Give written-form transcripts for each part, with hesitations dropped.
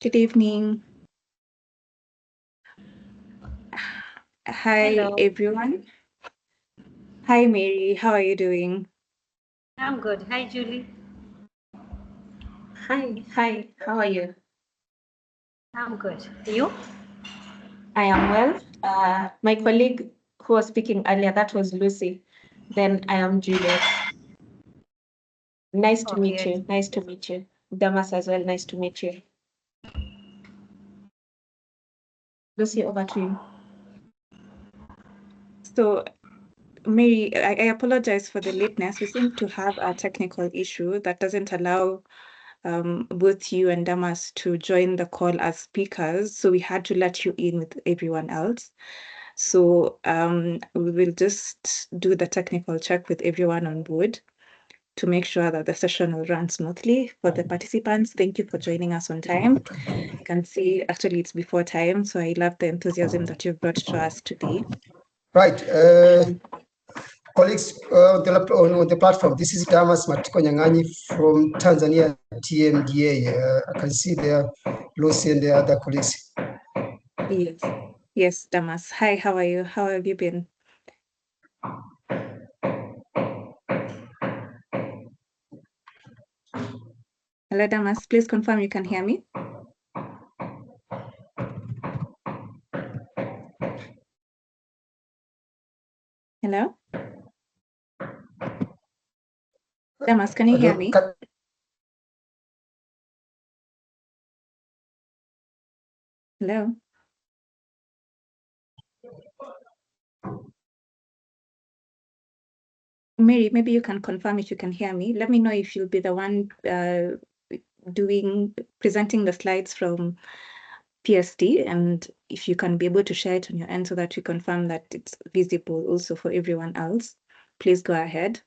Good evening. Hi, Hello. everyone. Hi, Mary. How are you doing? I'm good. Hi, Julie. Hi. How are you? I'm good. You? I am well. My colleague who was speaking earlier, that was Lucy. Then I am Juliet. Nice to meet Okay. you. Nice to meet you. Damas as well. Nice to meet you. Lucy, over to you. So, Mary, I apologize for the lateness. We seem to have a technical issue that doesn't allow both you and Damas to join the call as speakers. So we had to let you in with everyone else. So we will just do the technical check with everyone on board to make sure that the session will run smoothly. For the participants, thank you for joining us on time. You can see actually it's before time, so I love the enthusiasm that you've brought to us today. Right. Colleagues on the platform, this is Damas Matiko Nyang'anyi from Tanzania TMDA. I can see there Lucy and the other colleagues. Yes, Damas. Hi, how are you? How have you been? Hello, Damas. Please confirm you can hear me. Hello? Damas, can you hear me? Hello? Mary, maybe you can confirm if you can hear me. Let me know if you'll be the one presenting the slides from PSD, and if you can be able to share it on your end so that we confirm that it's visible also for everyone else. Please go ahead.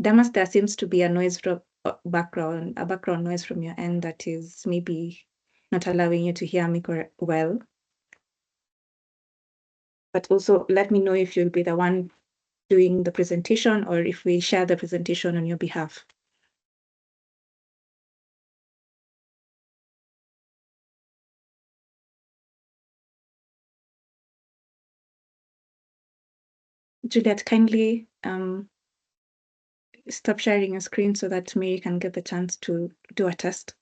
Damas, there seems to be a noise from background noise from your end that is maybe not allowing you to hear me well. But also let me know if you'll be the one doing the presentation or if we share the presentation on your behalf. Juliet, kindly stop sharing your screen so that Mary can get the chance to do a test.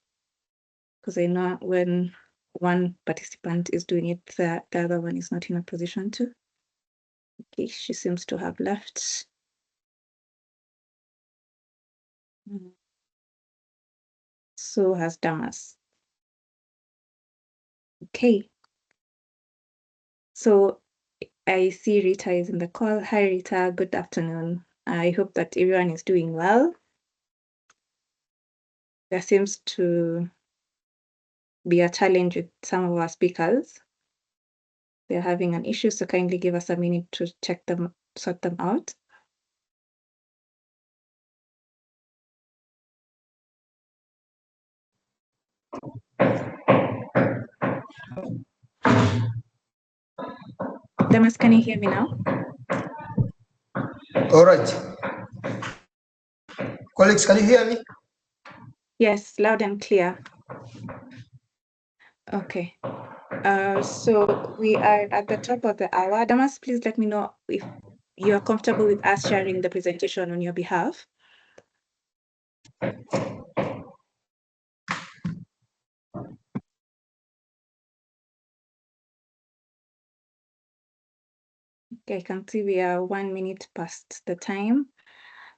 Because I know when one participant is doing it, the other one is not in a position to. Okay, she seems to have left. So has Damas. Okay. So I see Rita is in the call. Hi, Rita. Good afternoon. I hope that everyone is doing well. There seems to be a challenge with some of our speakers. They're having an issue, so kindly give us a minute to check them, sort them out. Damas, can you hear me now? All right. Colleagues, can you hear me? Yes, loud and clear. Okay. So we are at the top of the hour. Damas, please let me know if you are comfortable with us sharing the presentation on your behalf. Okay, I can see we are 1 minute past the time.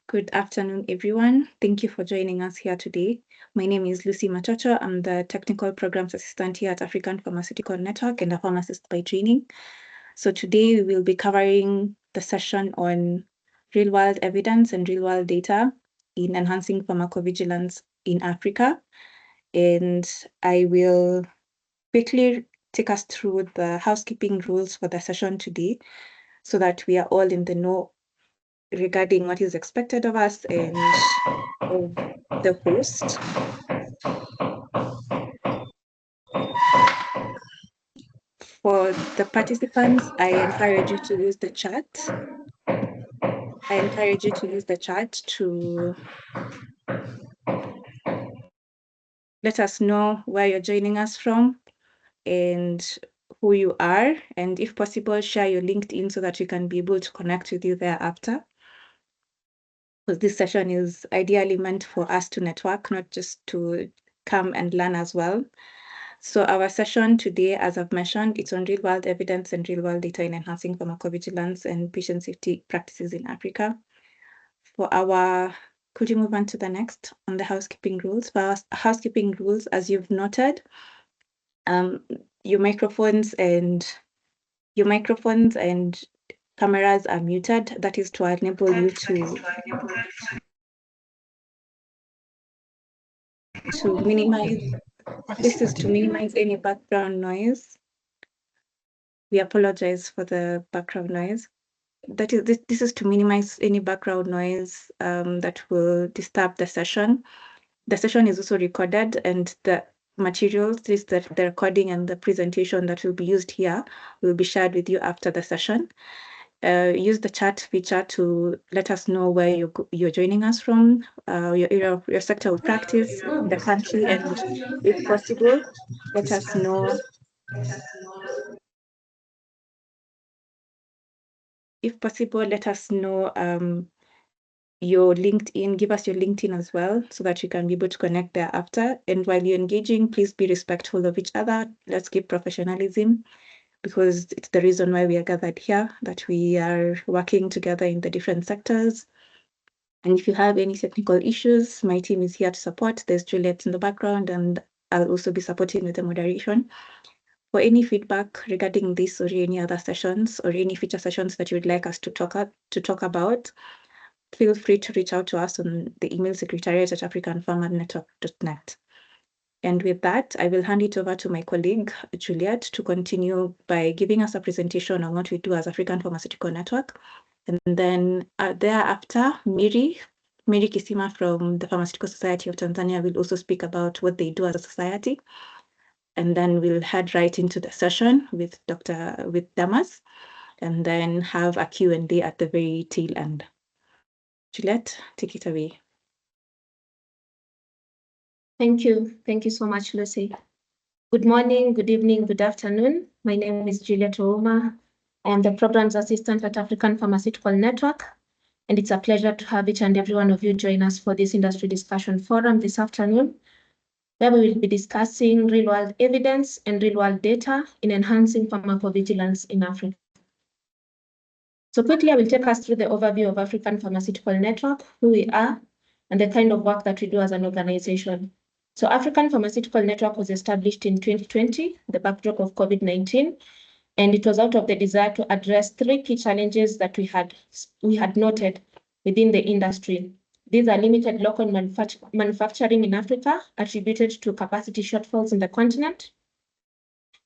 Good afternoon, everyone. Thank you for joining us here today. My name is Lucy Machocho. I'm the Technical Programs Assistant here at African Pharmaceutical Network and a pharmacist by training. So today we will be covering the session on real-world evidence and real-world data in enhancing pharmacovigilance in Africa. And I will quickly take us through the housekeeping rules for the session today so that we are all in the know regarding what is expected of us and of the host. For the participants, I encourage you to use the chat. I encourage you to use the chat to let us know where you're joining us from and who you are, and if possible, share your LinkedIn so that we can be able to connect with you thereafter. Because this session is ideally meant for us to network, not just to come and learn as well. So our session today, as I've mentioned, it's on real-world evidence and real-world data in enhancing pharmacovigilance and patient safety practices in Africa. Could you move on to the next on the housekeeping rules? For our housekeeping rules, as you've noted, your microphones and cameras are muted. That is to enable you to minimize. This is to minimize any background noise. We apologize for the background noise. This is to minimize any background noise that will disturb the session. The session is also recorded, and the materials, the recording and the presentation that will be used here will be shared with you after the session. Use the chat feature to let us know where you're joining us from, your area of your sector of practice, the country, and if possible, let us know. If possible, let us know your LinkedIn, give us your LinkedIn as well, so that you can be able to connect thereafter. And while you're engaging, please be respectful of each other. Let's keep professionalism, because it's the reason why we are gathered here, that we are working together in the different sectors. And if you have any technical issues, my team is here to support. There's Juliet in the background, and I'll also be supporting with the moderation. For any feedback regarding this or any other sessions or any future sessions that you would like us to talk about, feel free to reach out to us on the email secretariat@africanpharmanetwork.net. And with that, I will hand it over to my colleague, Juliet, to continue by giving us a presentation on what we do as African Pharmaceutical Network. And then thereafter, Miri Kisima from the Pharmaceutical Society of Tanzania will also speak about what they do as a society. And then we'll head right into the session with Damas, and then have a Q&A at the very tail end. Juliet, take it away. Thank you. Thank you so much, Lucy. Good morning, good evening, good afternoon. My name is Juliet Ouma. I am the Programs Assistant at African Pharmaceutical Network, and it's a pleasure to have each and every one of you join us for this industry discussion forum this afternoon, where we will be discussing real-world evidence and real-world data in enhancing pharmacovigilance in Africa. So quickly, I will take us through the overview of African Pharmaceutical Network, who we are, and the kind of work that we do as an organization. So African Pharmaceutical Network was established in 2020, the backdrop of COVID-19, and it was out of the desire to address three key challenges that we had noted within the industry. These are limited local manufacturing in Africa, attributed to capacity shortfalls in the continent.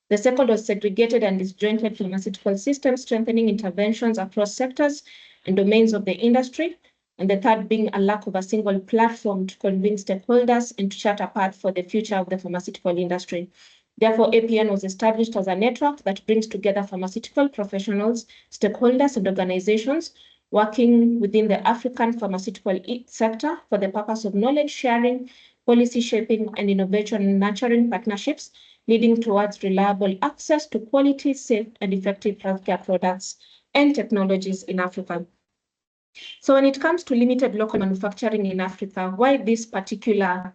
The second was segregated and disjointed pharmaceutical systems, strengthening interventions across sectors and domains of the industry. And the third being a lack of a single platform to convince stakeholders and to chart a path for the future of the pharmaceutical industry. Therefore, APN was established as a network that brings together pharmaceutical professionals, stakeholders, and organizations working within the African pharmaceutical sector for the purpose of knowledge sharing, policy shaping, and innovation nurturing partnerships, leading towards reliable access to quality, safe, and effective healthcare products and technologies in Africa. So when it comes to limited local manufacturing in Africa, why this particular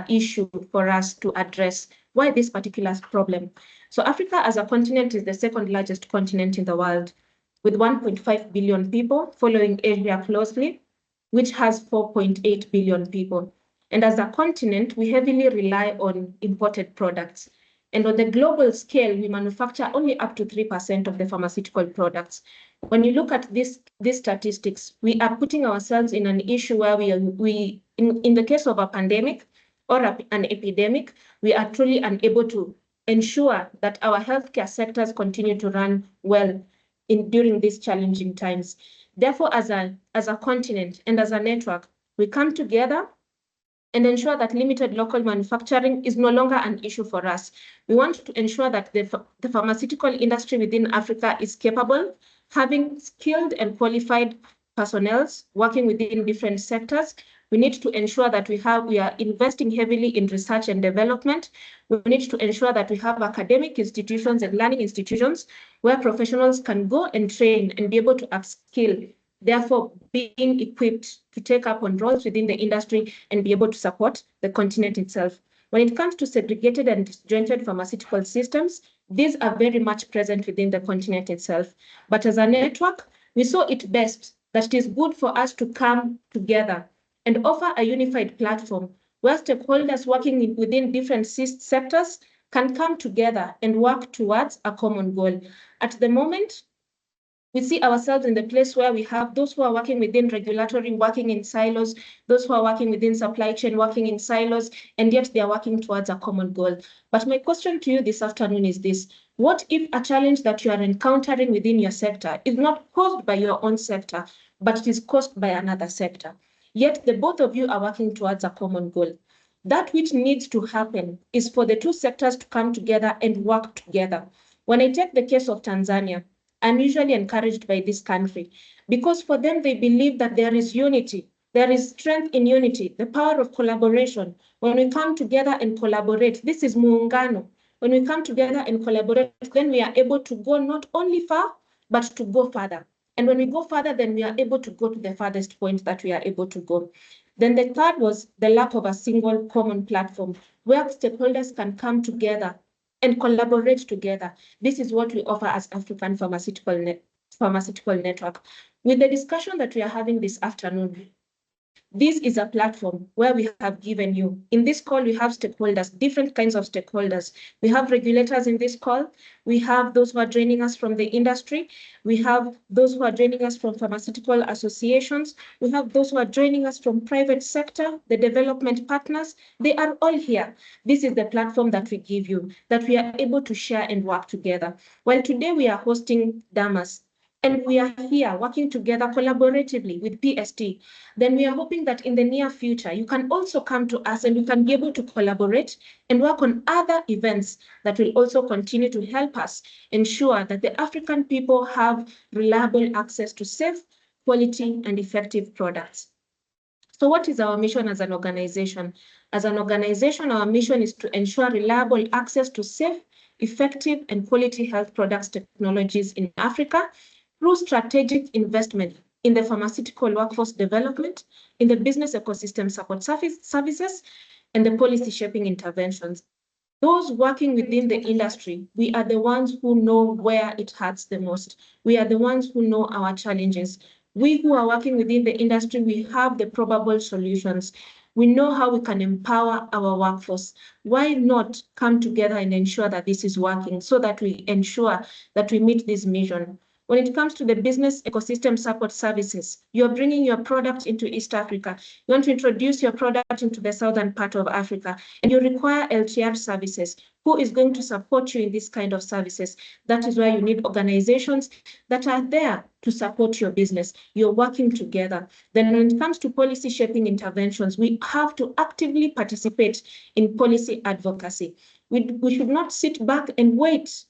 issue for us to address? Why this particular problem? So Africa as a continent is the second largest continent in the world, with 1.5 billion people, following Asia closely, which has 4.8 billion people. And as a continent, we heavily rely on imported products. And on the global scale, we manufacture only up to 3% of the pharmaceutical products. When you look at these statistics, we are putting ourselves in an issue where in the case of a pandemic or an epidemic, we are truly unable to ensure that our healthcare sectors continue to run well during these challenging times. Therefore, as a continent and as a network, we come together and ensure that limited local manufacturing is no longer an issue for us. We want to ensure that the pharmaceutical industry within Africa is capable, having skilled and qualified personnel working within different sectors, We need to ensure that we are investing heavily in research and development. We need to ensure that we have academic institutions and learning institutions where professionals can go and train and be able to upskill, therefore being equipped to take up on roles within the industry and be able to support the continent itself. When it comes to segregated and disjointed pharmaceutical systems, these are very much present within the continent itself. But as a network, we saw it best that it is good for us to come together and offer a unified platform where stakeholders working within different sectors can come together and work towards a common goal. At the moment, we see ourselves in the place where we have those who are working within regulatory, working in silos, those who are working within supply chain, working in silos, and yet they are working towards a common goal. But my question to you this afternoon is this: what if a challenge that you are encountering within your sector is not caused by your own sector, but it is caused by another sector? Yet the both of you are working towards a common goal. That which needs to happen is for the two sectors to come together and work together. When I take the case of Tanzania, I'm usually encouraged by this country because for them, they believe that there is unity. There is strength in unity, the power of collaboration. When we come together and collaborate, this is muungano. When we come together and collaborate, then we are able to go not only far, but to go further. And when we go further, then we are able to go to the farthest point that we are able to go. Then the third was the lack of a single common platform where stakeholders can come together and collaborate together. This is what we offer as African Pharmaceutical Network. With the discussion that we are having this afternoon, this is a platform where we have given you. In this call, we have stakeholders, different kinds of stakeholders. We have regulators in this call. We have those who are joining us from the industry. We have those who are joining us from pharmaceutical associations. We have those who are joining us from private sector, the development partners. They are all here. This is the platform that we give you, that we are able to share and work together. Well, today we are hosting Damas, and we are here working together collaboratively with PST. Then we are hoping that in the near future, you can also come to us and we can be able to collaborate and work on other events that will also continue to help us ensure that the African people have reliable access to safe, quality, and effective products. So what is our mission as an organization? As an organization, our mission is to ensure reliable access to safe, effective, and quality health products technologies in Africa through strategic investment in the pharmaceutical workforce development, in the business ecosystem support services, and the policy shaping interventions. Those working within the industry, we are the ones who know where it hurts the most. We are the ones who know our challenges. We who are working within the industry, we have the probable solutions. We know how we can empower our workforce. Why not come together and ensure that this is working so that we ensure that we meet this mission? When it comes to the business ecosystem support services, you're bringing your product into East Africa. You want to introduce your product into the southern part of Africa, and you require LTR services. Who is going to support you in this kind of services? That is why you need organizations that are there to support your business. You're working together. Then when it comes to policy shaping interventions, we have to actively participate in policy advocacy. We should not sit back and wait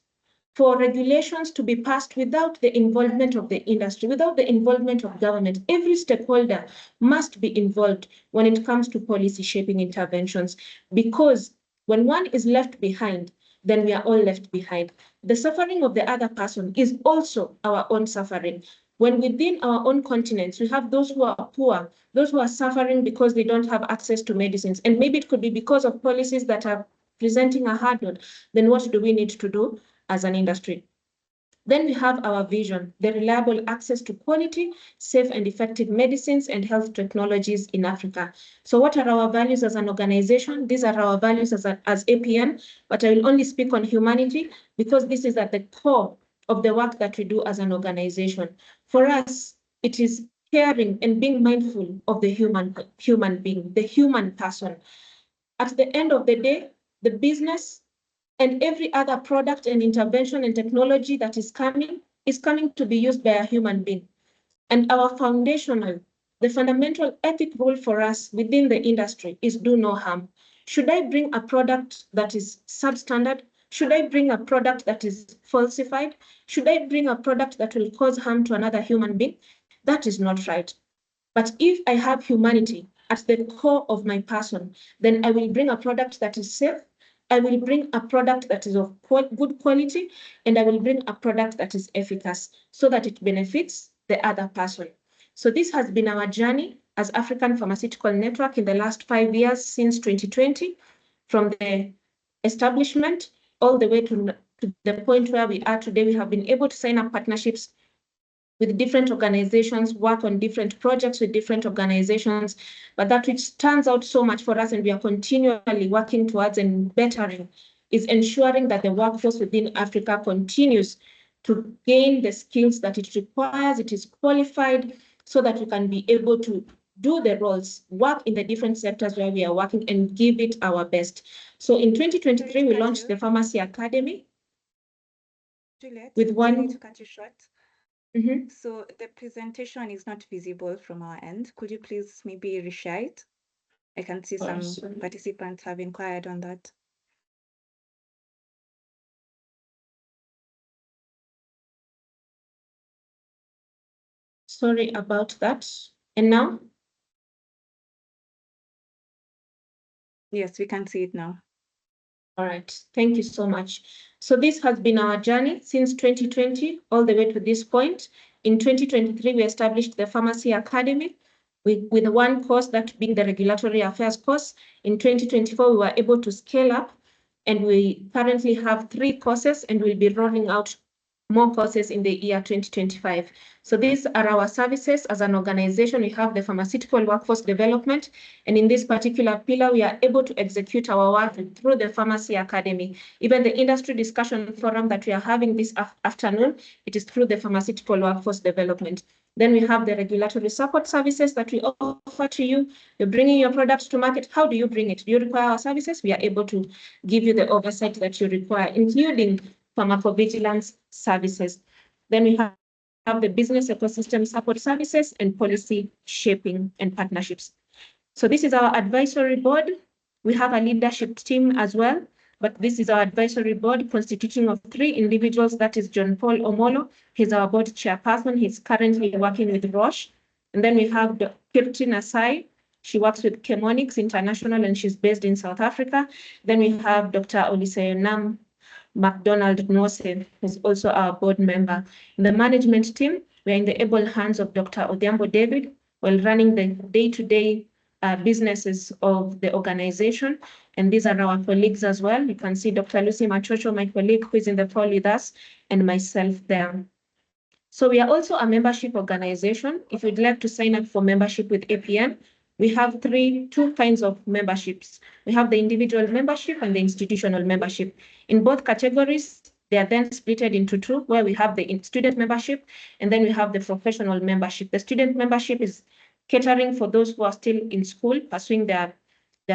for regulations to be passed without the involvement of the industry, without the involvement of government. Every stakeholder must be involved when it comes to policy shaping interventions, because when one is left behind, then we are all left behind. The suffering of the other person is also our own suffering. When within our own continents, we have those who are poor, those who are suffering because they don't have access to medicines, and maybe it could be because of policies that are presenting a hurdle, then what do we need to do as an industry? Then we have our vision, the reliable access to quality, safe and effective medicines and health technologies in Africa. So what are our values as an organization? These are our values as APN, but I will only speak on humanity because this is at the core of the work that we do as an organization. For us, it is caring and being mindful of the human being, the human person. At the end of the day, the business and every other product and intervention and technology that is coming to be used by a human being. And our the fundamental ethic rule for us within the industry is do no harm. Should I bring a product that is substandard? Should I bring a product that is falsified? Should I bring a product that will cause harm to another human being? That is not right. But if I have humanity at the core of my person, then I will bring a product that is safe, I will bring a product that is of good quality, and I will bring a product that is efficacious so that it benefits the other person. So this has been our journey as African Pharmaceutical Network in the last 5 years since 2020, from the establishment all the way to the point where we are today. We have been able to sign up partnerships with different organizations, work on different projects with different organizations, but that which stands out so much for us and we are continually working towards and bettering is ensuring that the workforce within Africa continues to gain the skills that it requires, it is qualified, so that we can be able to do the roles, work in the different sectors where we are working and give it our best. So in 2023, we launched the Pharmacy Academy. Juliet, with one. I need to cut you short. So the presentation is not visible from our end. Could you please maybe reshare it? I can see some participants have inquired on that. Sorry about that. And now? Yes, we can see it now. All right, thank you so much. So this has been our journey since 2020 all the way to this point. In 2023, we established the Pharmacy Academy with one course, that being the Regulatory Affairs course. In 2024, we were able to scale up, and we currently have 3 courses, and we'll be rolling out more courses in the year 2025. So these are our services as an organization. We have the pharmaceutical workforce development, and in this particular pillar, we are able to execute our work through the Pharmacy Academy. Even the industry discussion forum that we are having this afternoon, it is through the pharmaceutical workforce development. Then we have the regulatory support services that we offer to you. You're bringing your products to market. How do you bring it? Do you require our services? We are able to give you the oversight that you require, including pharmacovigilance services. Then we have the business ecosystem support services and policy shaping and partnerships. So this is our advisory board. We have a leadership team as well, but this is our advisory board constituting of 3 individuals. That is John Paul Omolo. He's our board chairperson. He's currently working with Roche. And then we have Kirti Nasai. She works with Chemonix International and she's based in South Africa. Then we have Dr. Oliseyonam McDonald Nose, who's also our board member. In the management team, we're in the able hands of Dr. Odhiambo David while running the day-to-day businesses of the organization. And these are our colleagues as well. You can see Dr. Lucy Machocho, my colleague, who is in the call with us, and myself there. So we are also a membership organization. If you'd like to sign up for membership with APN, we have 2 kinds of memberships. We have the individual membership and the institutional membership. In both categories, they are then split into 2, where we have the student membership and then we have the professional membership. The student membership is catering for those who are still in school, pursuing their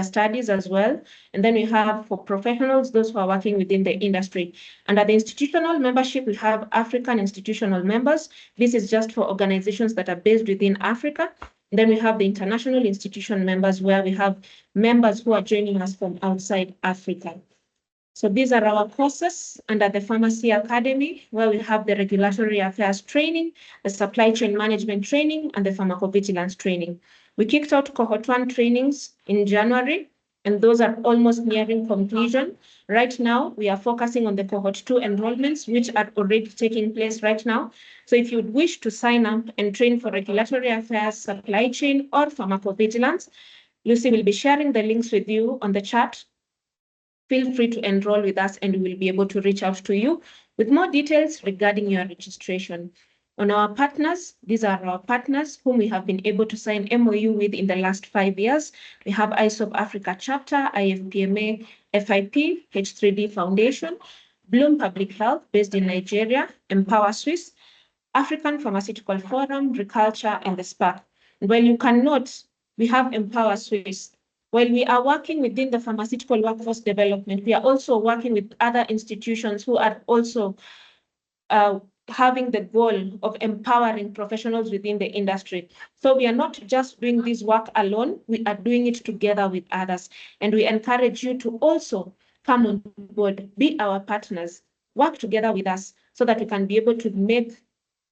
studies as well. And then we have for professionals, those who are working within the industry. Under the institutional membership, we have African institutional members. This is just for organizations that are based within Africa. And then we have the international institution members, where we have members who are joining us from outside Africa. So these are our courses under the Pharmacy Academy, where we have the regulatory affairs training, the supply chain management training, and the pharmacovigilance training. We kicked out cohort 1 trainings in January, and those are almost nearing completion. Right now, we are focusing on the cohort 2 enrollments, which are already taking place right now. So if you wish to sign up and train for regulatory affairs, supply chain, or pharmacovigilance, Lucy will be sharing the links with you on the chat. Feel free to enroll with us and we will be able to reach out to you with more details regarding your registration. On our partners, these are our partners whom we have been able to sign MOU with in the last 5 years. We have ISOP Africa Chapter, IFPMA, FIP, H3D Foundation, Bloom Public Health based in Nigeria, Empower Swiss, African Pharmaceutical Forum, Reculture, and the SPAC. While you can note, we have Empower Swiss. While we are working within the pharmaceutical workforce development, we are also working with other institutions who are also having the goal of empowering professionals within the industry. So we are not just doing this work alone, we are doing it together with others. And we encourage you to also come on board, be our partners, work together with us so that we can be able to make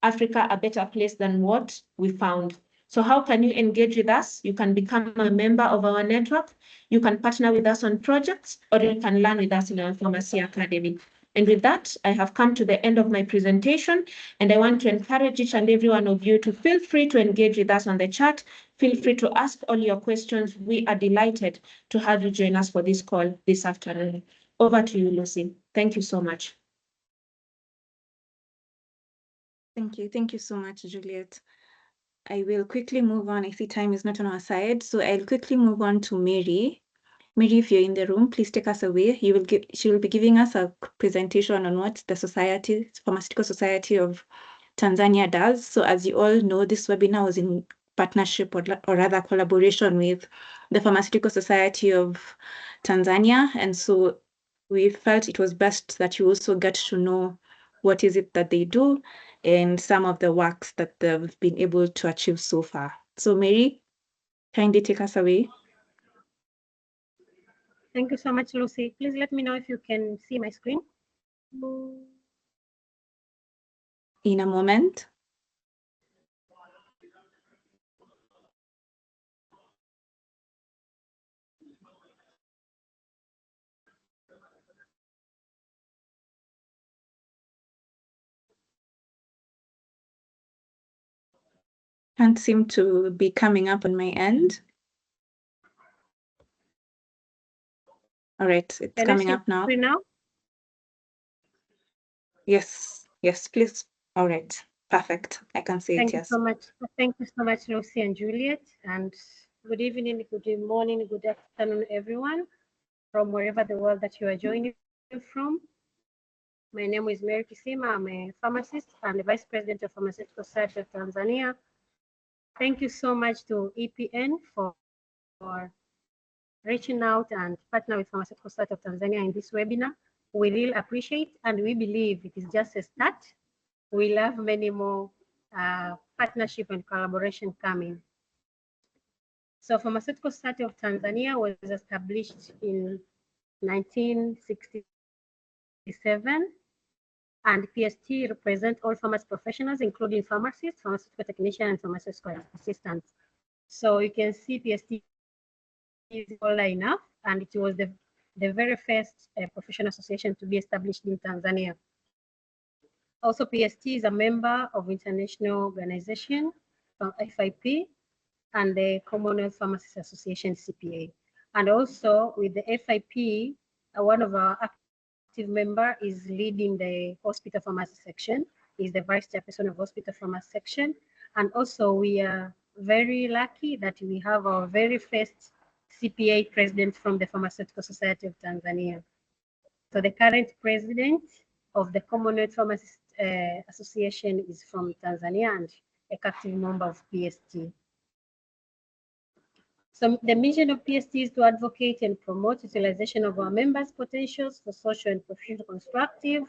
Africa a better place than what we found. So how can you engage with us? You can become a member of our network. You can partner with us on projects, or you can learn with us in our Pharmacy Academy. And with that, I have come to the end of my presentation, and I want to encourage each and every one of you to feel free to engage with us on the chat. Feel free to ask all your questions. We are delighted to have you join us for this call this afternoon. Over to you, Lucy. Thank you so much. Thank you. Thank you so much, Juliet. I will quickly move on. I see time is not on our side, so I'll quickly move on to Mary. Mary, if you're in the room, please take us away. She will be giving us a presentation on what the Pharmaceutical Society of Tanzania does. So as you all know, this webinar was in partnership or rather collaboration with the Pharmaceutical Society of Tanzania. And so we felt it was best that you also get to know what is it that they do and some of the works that they've been able to achieve so far. So Mary, kindly take us away. Thank you so much, Lucy. Please let me know if you can see my screen. In a moment. Can't seem to be coming up on my end. All right, it's coming up now. Yes, yes, please. All right, perfect. I can see it, yes. Thank you so much. Thank you so much, Lucy and Juliet. And good evening, good morning, good afternoon, everyone, from wherever the world that you are joining from. My name is Mary Kisima. I'm a pharmacist and the Vice President of Pharmaceutical Society of Tanzania. Thank you so much to EPN for reaching out and partner with Pharmaceutical Society of Tanzania in this webinar. We really appreciate, and we believe it is just a start. We'll have many more partnership and collaboration coming. So Pharmaceutical Society of Tanzania was established in 1967, and PST represents all pharmacy professionals, including pharmacists, pharmaceutical technicians, and pharmaceutical assistants. So you can see PST is all enough, and it was the very first professional association to be established in Tanzania. Also, PST is a member of international organization, FIP, and the Commonwealth Pharmacists Association, CPA. And also with the FIP, one of our active member is leading the hospital pharmacy section, is the vice chairperson of hospital pharmacy section. And also we are very lucky that we have our very first CPA president from the Pharmaceutical Society of Tanzania. So the current president of the Commonwealth Pharmacists Association is from Tanzania and a active member of PST. So the mission of PST is to advocate and promote utilization of our members' potentials for social and professional constructive.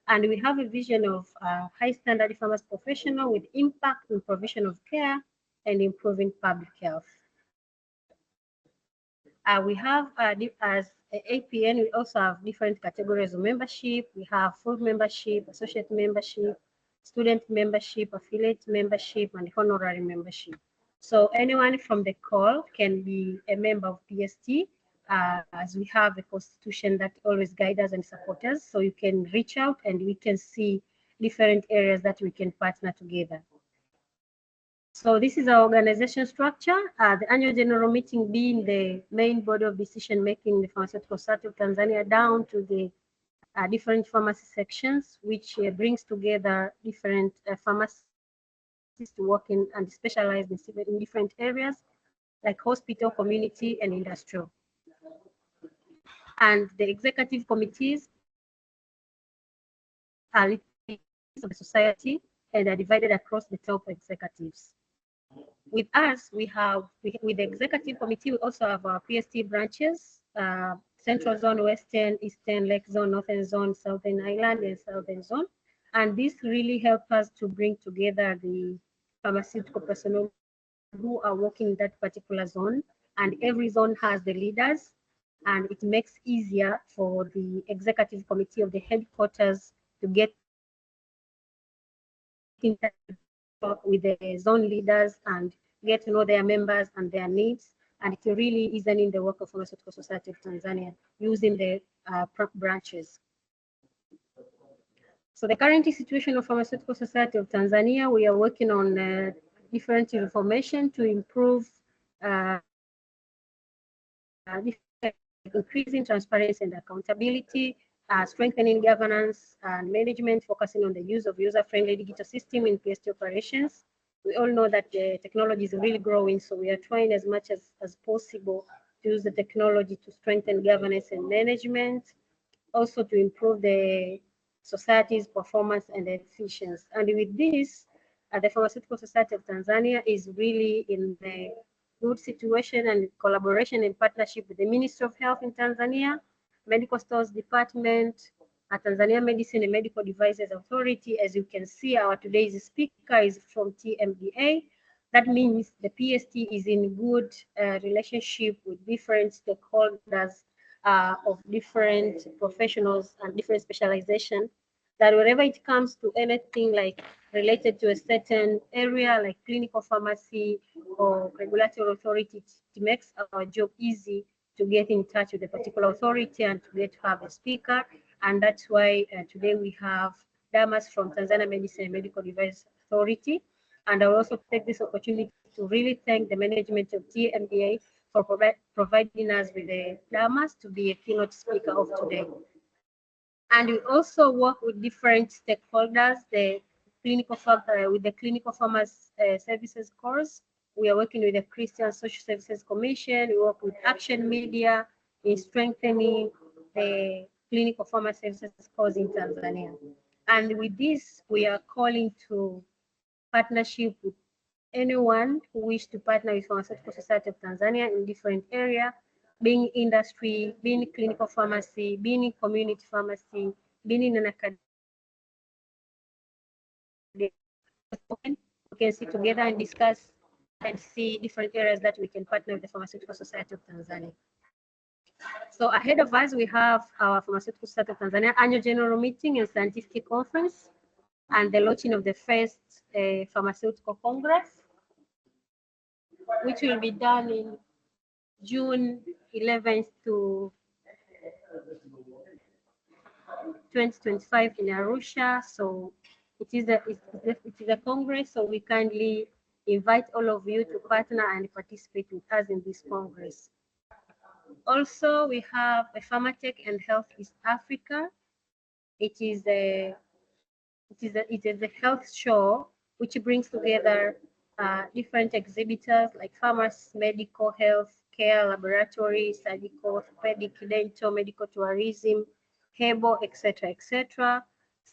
And we have a vision of high standard pharmacy professional with impact in provision of care and improving public health. We have, as APN, we also have different categories of membership. We have full membership, associate membership, student membership, affiliate membership, and honorary membership. So anyone from the call can be a member of PST, as we have a constitution that always guides us and supports us. So you can reach out and we can see different areas that we can partner together. So this is our organization structure. The annual general meeting being the main body of decision making in the Pharmaceutical Society of Tanzania, down to the different pharmacy sections, which brings together different pharmacists working and specialized in different areas like hospital, community, and industrial. And the executive committees are of the society and are divided across the top executives. With us, with the executive committee, we also have our PST branches, Central Zone, Western, Eastern, Lake Zone, Northern Zone, Southern Island, and Southern Zone. And this really helps us to bring together the pharmaceutical personnel who are working in that particular zone. And every zone has the leaders, and it makes easier for the executive committee of the headquarters to get in touch with the zone leaders and get to know their members and their needs, and it really is in the work of Pharmaceutical Society of Tanzania using the branches. So the current situation of Pharmaceutical Society of Tanzania, we are working on different information to improve increasing transparency and accountability, strengthening governance and management, focusing on the use of user-friendly digital system in PST operations. We all know that the technology is really growing, so we are trying as much as possible to use the technology to strengthen governance and management, also to improve the society's performance and efficiency. And with this, the Pharmaceutical Society of Tanzania is really in a good situation and collaboration and partnership with the Ministry of Health in Tanzania, Medical Stores Department, Tanzania Medicine and Medical Devices Authority. As you can see, our today's speaker is from TMDA. That means the PST is in good relationship with different stakeholders of different professionals and different specialization, that wherever it comes to anything like related to a certain area like clinical pharmacy or regulatory authority, it makes our job easy to get in touch with a particular authority and to get to have a speaker. And that's why today we have Damas from Tanzania Medicine and Medical Device Authority. And I will also take this opportunity to really thank the management of TMDA for providing us with the Damas to be a keynote speaker of today. And we also work with different stakeholders, with the Clinical Pharmacy Services course. We are working with the Christian Social Services Commission. We work with Action Media in strengthening the Clinical Pharmacy Services course in Tanzania. And with this, we are calling to partnership with anyone who wish to partner with Pharmaceutical Society of Tanzania in different areas, being industry, being clinical pharmacy, being in community pharmacy, being in an academic. We can sit together and discuss and see different areas that we can partner with the Pharmaceutical Society of Tanzania. So ahead of us, we have our Pharmaceutical Society of Tanzania annual general meeting and scientific conference, and the launching of the first pharmaceutical congress, which will be done in June 11th to 2025 in Arusha. So it is a congress, so we kindly invite all of you to partner and participate with us in this congress. Also, we have a Pharmatech and Health East Africa. It is a health show which brings together different exhibitors like pharmacy, medical, health care, laboratory, surgical, orthopedic, dental, medical tourism, herbal, etc., etc.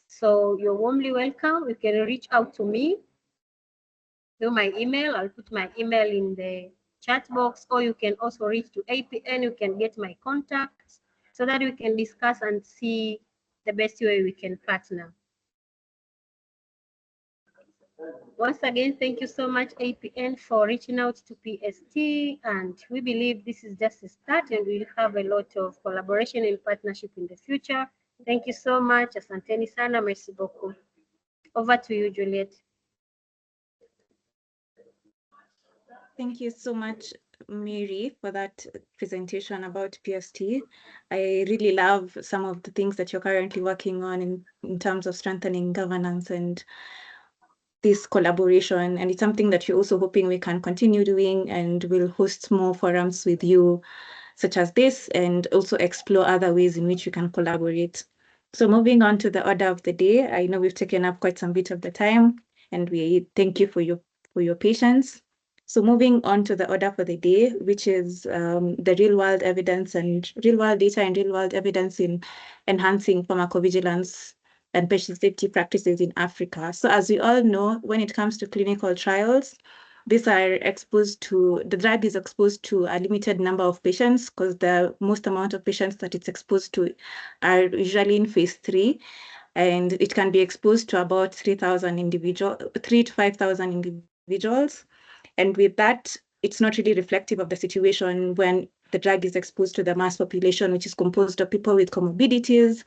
So you're warmly welcome. You can reach out to me through my email. I'll put my email in the chat box, or you can also reach to APN. You can get my contacts so that we can discuss and see the best way we can partner. Once again, thank you so much, APN, for reaching out to PST, and we believe this is just a start and we'll have a lot of collaboration and partnership in the future. Thank you so much. Asanteni sana, merci beaucoup. Over to you, Juliet. Thank you so much, Mary, for that presentation about PST. I really love some of the things that you're currently working on in terms of strengthening governance and this collaboration, and it's something that you're also hoping we can continue doing, and we'll host more forums with you such as this, and also explore other ways in which we can collaborate. So moving on to the order of the day, I know we've taken up quite some bit of the time, and we thank you for your patience. So moving on to the order for the day, which is the real-world evidence and real-world data and real-world evidence in enhancing pharmacovigilance and patient safety practices in Africa. So as we all know, when it comes to clinical trials, the drug is exposed to a limited number of patients, because the most amount of patients that it's exposed to are usually in phase 3, and it can be exposed to about 3,000 3 to 5,000 individuals. And with that, it's not really reflective of the situation when the drug is exposed to the mass population, which is composed of people with comorbidities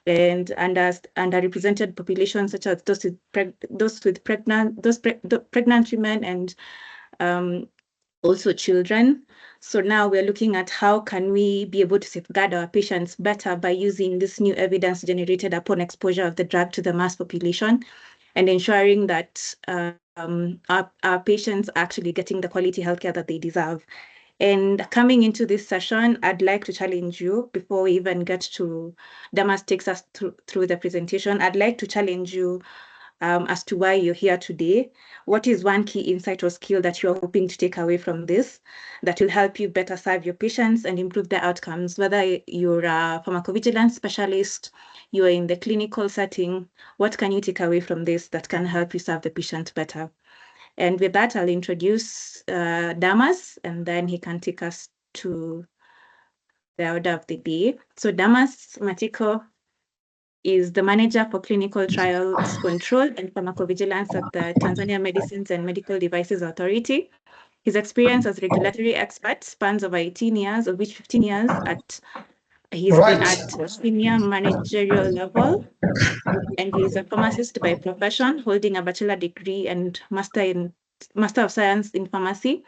and underrepresented populations, such as those with pregnant women and also children. So now we're looking at how can we be able to safeguard our patients better by using this new evidence generated upon exposure of the drug to the mass population, and ensuring that our patients are actually getting the quality healthcare that they deserve. And coming into this session, I'd like to challenge you, before we even get to Damas takes us through the presentation, I'd like to challenge you as to why you're here today. What is one key insight or skill that you're hoping to take away from this that will help you better serve your patients and improve their outcomes? Whether you're a pharmacovigilance specialist, you're in the clinical setting, what can you take away from this that can help you serve the patient better? And with that, I'll introduce Damas, and then he can take us to the order of the day. So Damas Matiko is the Manager for Clinical Trials Control and Pharmacovigilance at the Tanzania Medicines and Medical Devices Authority. His experience as regulatory expert spans over 18 years, of which 15 years he's been at senior managerial level, and he's a pharmacist by profession, holding a bachelor degree and Master of Science in Pharmacy.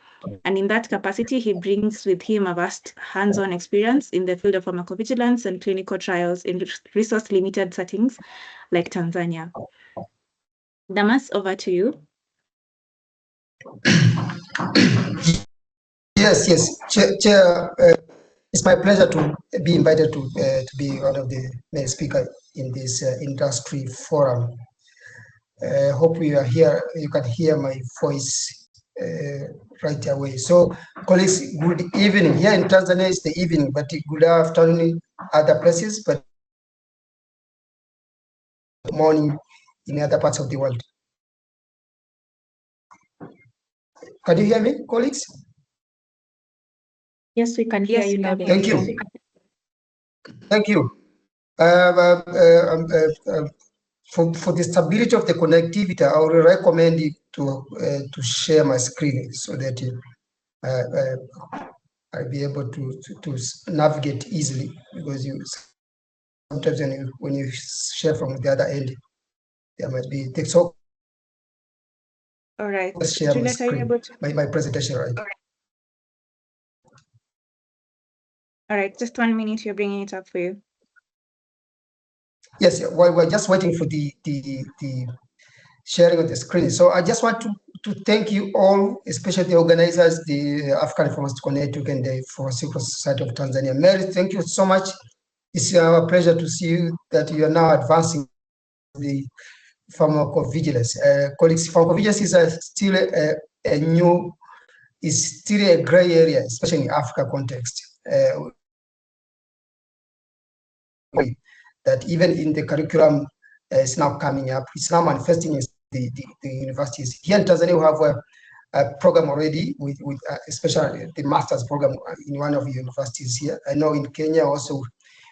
And in that capacity, he brings with him a vast hands-on experience in the field of pharmacovigilance and clinical trials in resource-limited settings like Tanzania. Damas, over to you. Yes. Chair, it's my pleasure to be invited to be one of the main speakers in this industry forum. Hope you are here. You can hear my voice right away. So, colleagues, good evening. Here in Tanzania, it's the evening, but good afternoon in other places, but morning in other parts of the world. Can you hear me, colleagues? Yes, we can hear you loud and Thank clear. you. Thank you. For the stability of the connectivity, I would recommend it to share my screen so that I'll be able to navigate easily, because sometimes when you share from the other end, there might be so. All right. Let's share my screen, my presentation, right? All right, just 1 minute, you're bringing it up for you. Yes, we're just waiting for the sharing of the screen. So I just want to thank you all, especially the organizers, the African Pharmaceutical Network and the Pharmaceutical Society of Tanzania. Mary, thank you so much. It's a pleasure to see you that you are now advancing the pharmacovigilance. Colleagues, pharmacovigilance is still a new, is still a gray area, especially in Africa context. That even in the curriculum is now coming up, it's now manifesting in the universities. Here in Tanzania, we have a program already with especially the master's program in one of the universities here. I know in Kenya also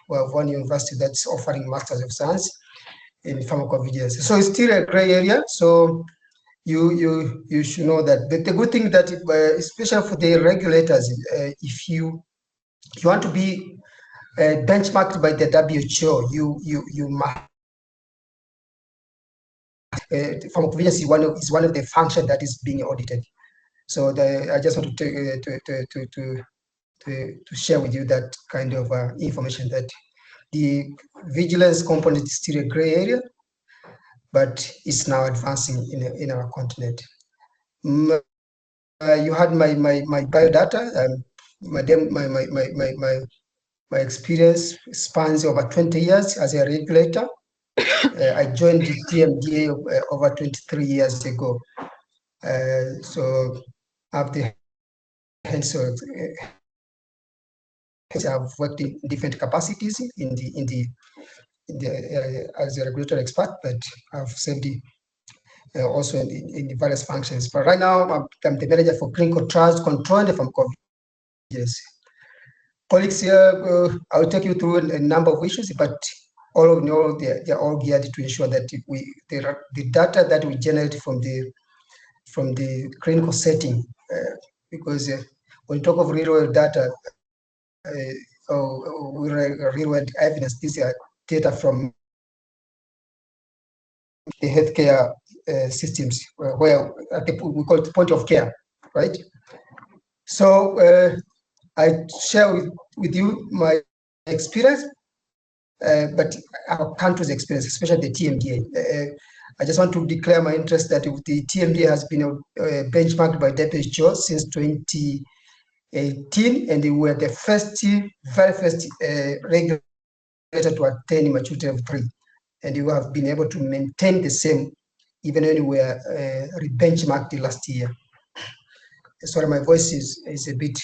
we have one university that's offering Masters of Science in pharmacovigilance. So it's still a gray area. So you should know that. But the good thing that, especially for the regulators, if you want to be benchmarked by the WHO, you must. Pharmacovigilance is one of the functions that is being audited. So I just want to share with you that kind of information, that the vigilance component is still a gray area, but it's now advancing in our continent. You had my biodata. My experience spans over 20 years as a regulator. I joined the TMDA over 23 years ago. So after hence I've worked in different capacities as a regulatory expert, but I've served also in the various functions. But right now, I'm the manager for clinical trials control and pharmacovigilance. Colleagues here, I will take you through a number of issues, but all in all, they're all geared to ensure that the data that we generate from the clinical setting, because when you talk of real-world data, real-world evidence, these are data from the healthcare systems, where we call it point of care. right? So I share with you my experience, but our country's experience, especially the TMDA. I just want to declare my interest that the TMDA has been benchmarked by WHO since 2018, and they were the very first regulator to attain maturity of 3, and you have been able to maintain the same even when we were benchmarked last year. Sorry, my voice is a bit,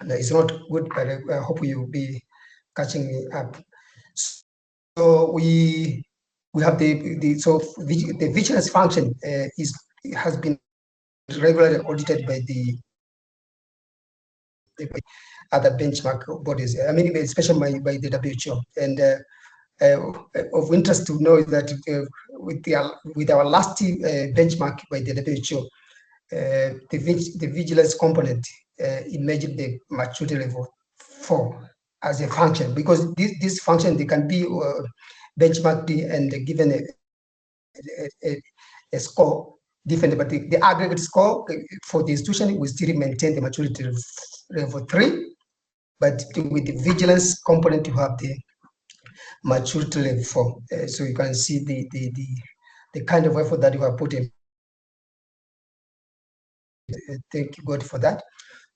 it's not good, but I hope you'll be catching me up. So we have the vigilance function has been regularly audited by the other benchmark bodies. I mean, especially by the WHO. And of interest to know that with our last benchmark by the WHO, the vigilance component emerged the maturity level 4 as a function, because this function, they can be benchmarked and given a score different, but the aggregate score for the institution will still maintain the maturity level 3, but with the vigilance component you have the maturity level 4. So you can see the kind of effort that you have put in. Thank you, God, for that.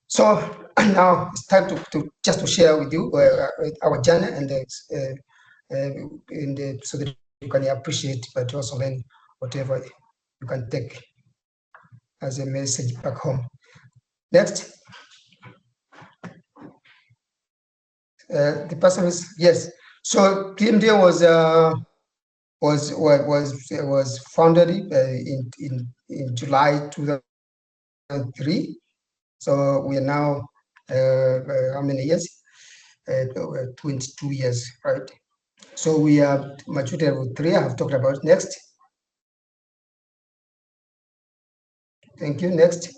So now it's time to share with you our journey and so that you can appreciate, but also learn whatever you can take as a message back home. Next. The person is, yes. So TMDA was founded in July 2003. So we are now how many years? 22 years, right? So we are maturity level 3. I have talked about. Next. Thank you. Next.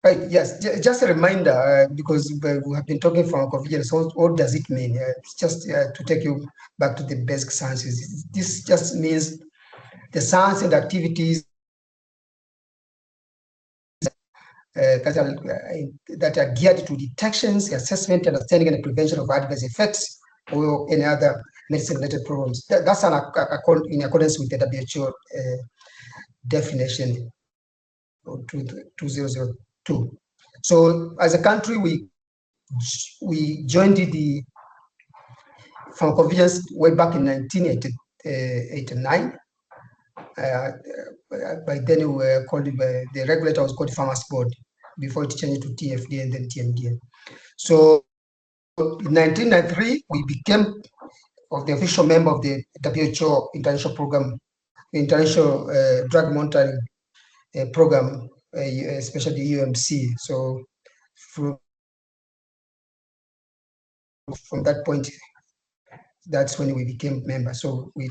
Right, yes, just a reminder, because we have been talking pharmacovigilance, so what does it mean? It's just to take you back to the basic sciences. This just means the science and activities that are geared to detections, assessment, understanding, and prevention of adverse effects or any other medicine-related problems. That's in accordance with the WHO definition of 2002. So as a country, we joined the pharmacovigilance way back in 1989. By then we were called, the regulator was called Pharmacy Board before it changed to TFDA and then TMDA. So in 1993, we became the official member of the WHO International Program, International Drug Monitoring Program, especially the UMC. So from that point, that's when we became members. So we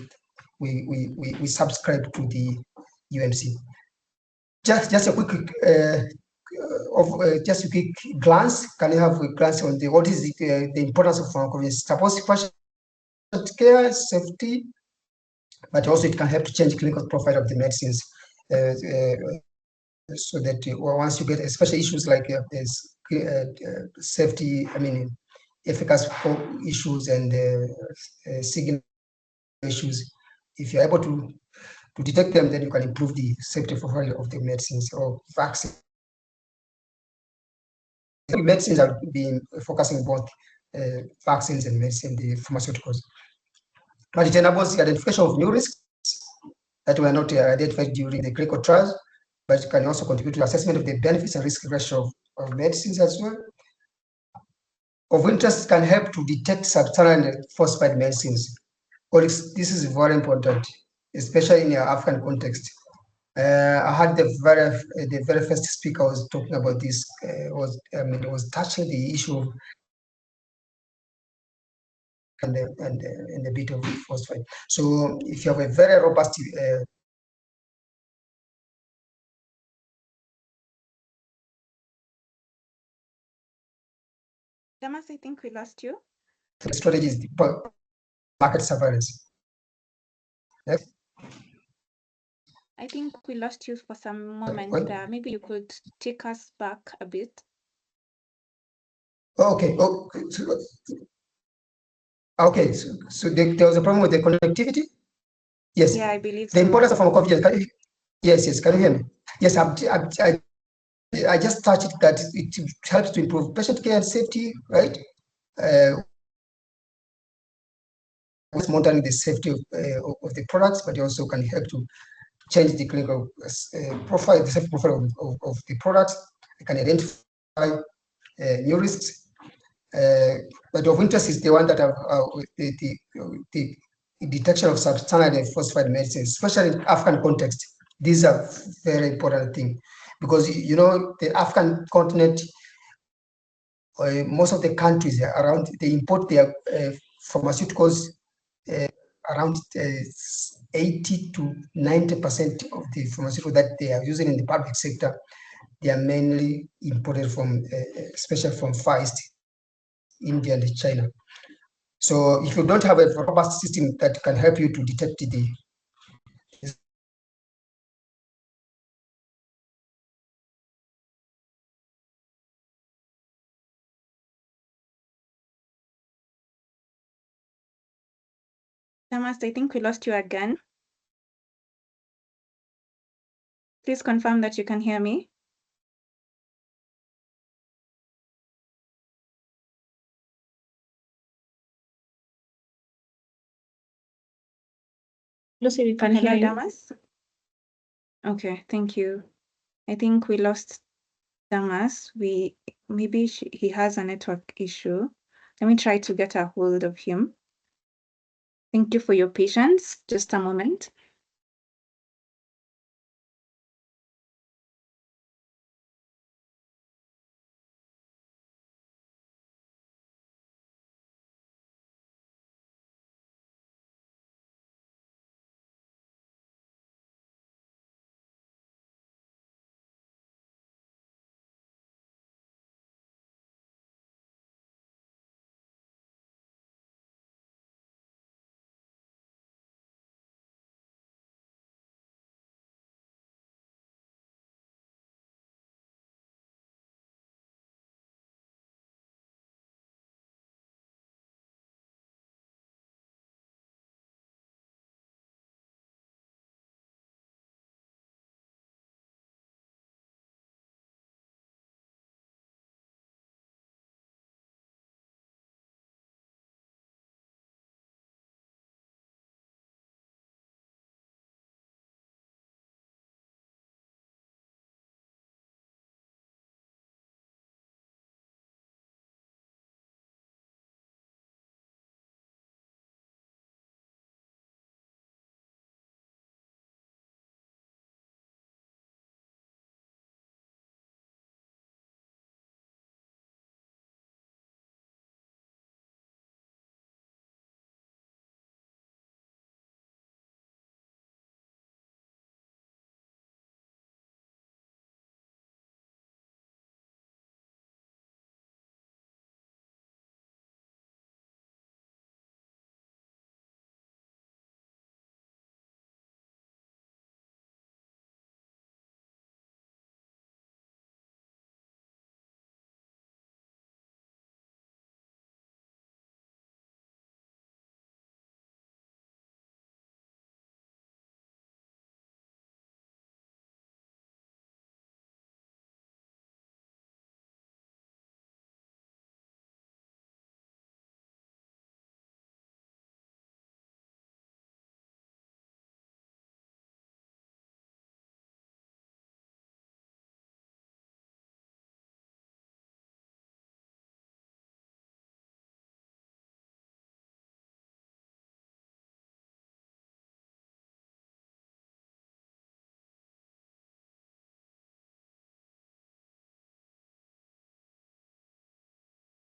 subscribed to the UMC. Just a quick just a quick glance. Can you have a glance on what is the importance of pharmacovigilance? Suppose patient care, safety, but also it can help to change clinical profile of the medicines. So that once you get, especially issues like safety, I mean, efficacy issues and signal issues, if you're able to detect them, then you can improve the safety profile of the medicines or vaccines. Medicines have been focusing both vaccines and medicine, the pharmaceuticals. But it enables the identification of new risks that were not identified during the clinical trials, but it can also contribute to assessment of the benefits and risk ratio of medicines as well. Of interest, can help to detect substandard and falsified medicines. This is very important, especially in your African context. I had the very first speaker was talking about this, was touching the issue of and a bit of phosphate. So if you have a very robust Damas, I think we lost you. strategy is the market surveillance. Next. I think we lost you for some moments What? there. Maybe you could take us back a bit. Okay. Okay. So there was a problem with the connectivity. Yes. Yeah, I believe The so. importance of pharmacovigilance. Yes. Can you hear me? Yes. I just touched that it helps to improve patient care and safety, right? It's monitoring the safety of the products, but it also can help to change the clinical profile, the safety profile of the products. It can identify new risks. But of interest is the one that have the detection of substandard and falsified medicines, especially in African context. These are very important thing because the African continent, most of the countries around, they import their pharmaceuticals around 80 to 90% of the pharmaceutical that they are using in the public sector, they are mainly imported from, especially from Far East, India and China. So if you don't have a robust system that can help you to detect the Damas, I think we lost you again. Please confirm that you can hear me. Lucy, we can hear Hello, you. Damas. Okay, thank you. I think we lost Damas. Maybe he has a network issue. Let me try to get a hold of him. Thank you for your patience. Just a moment.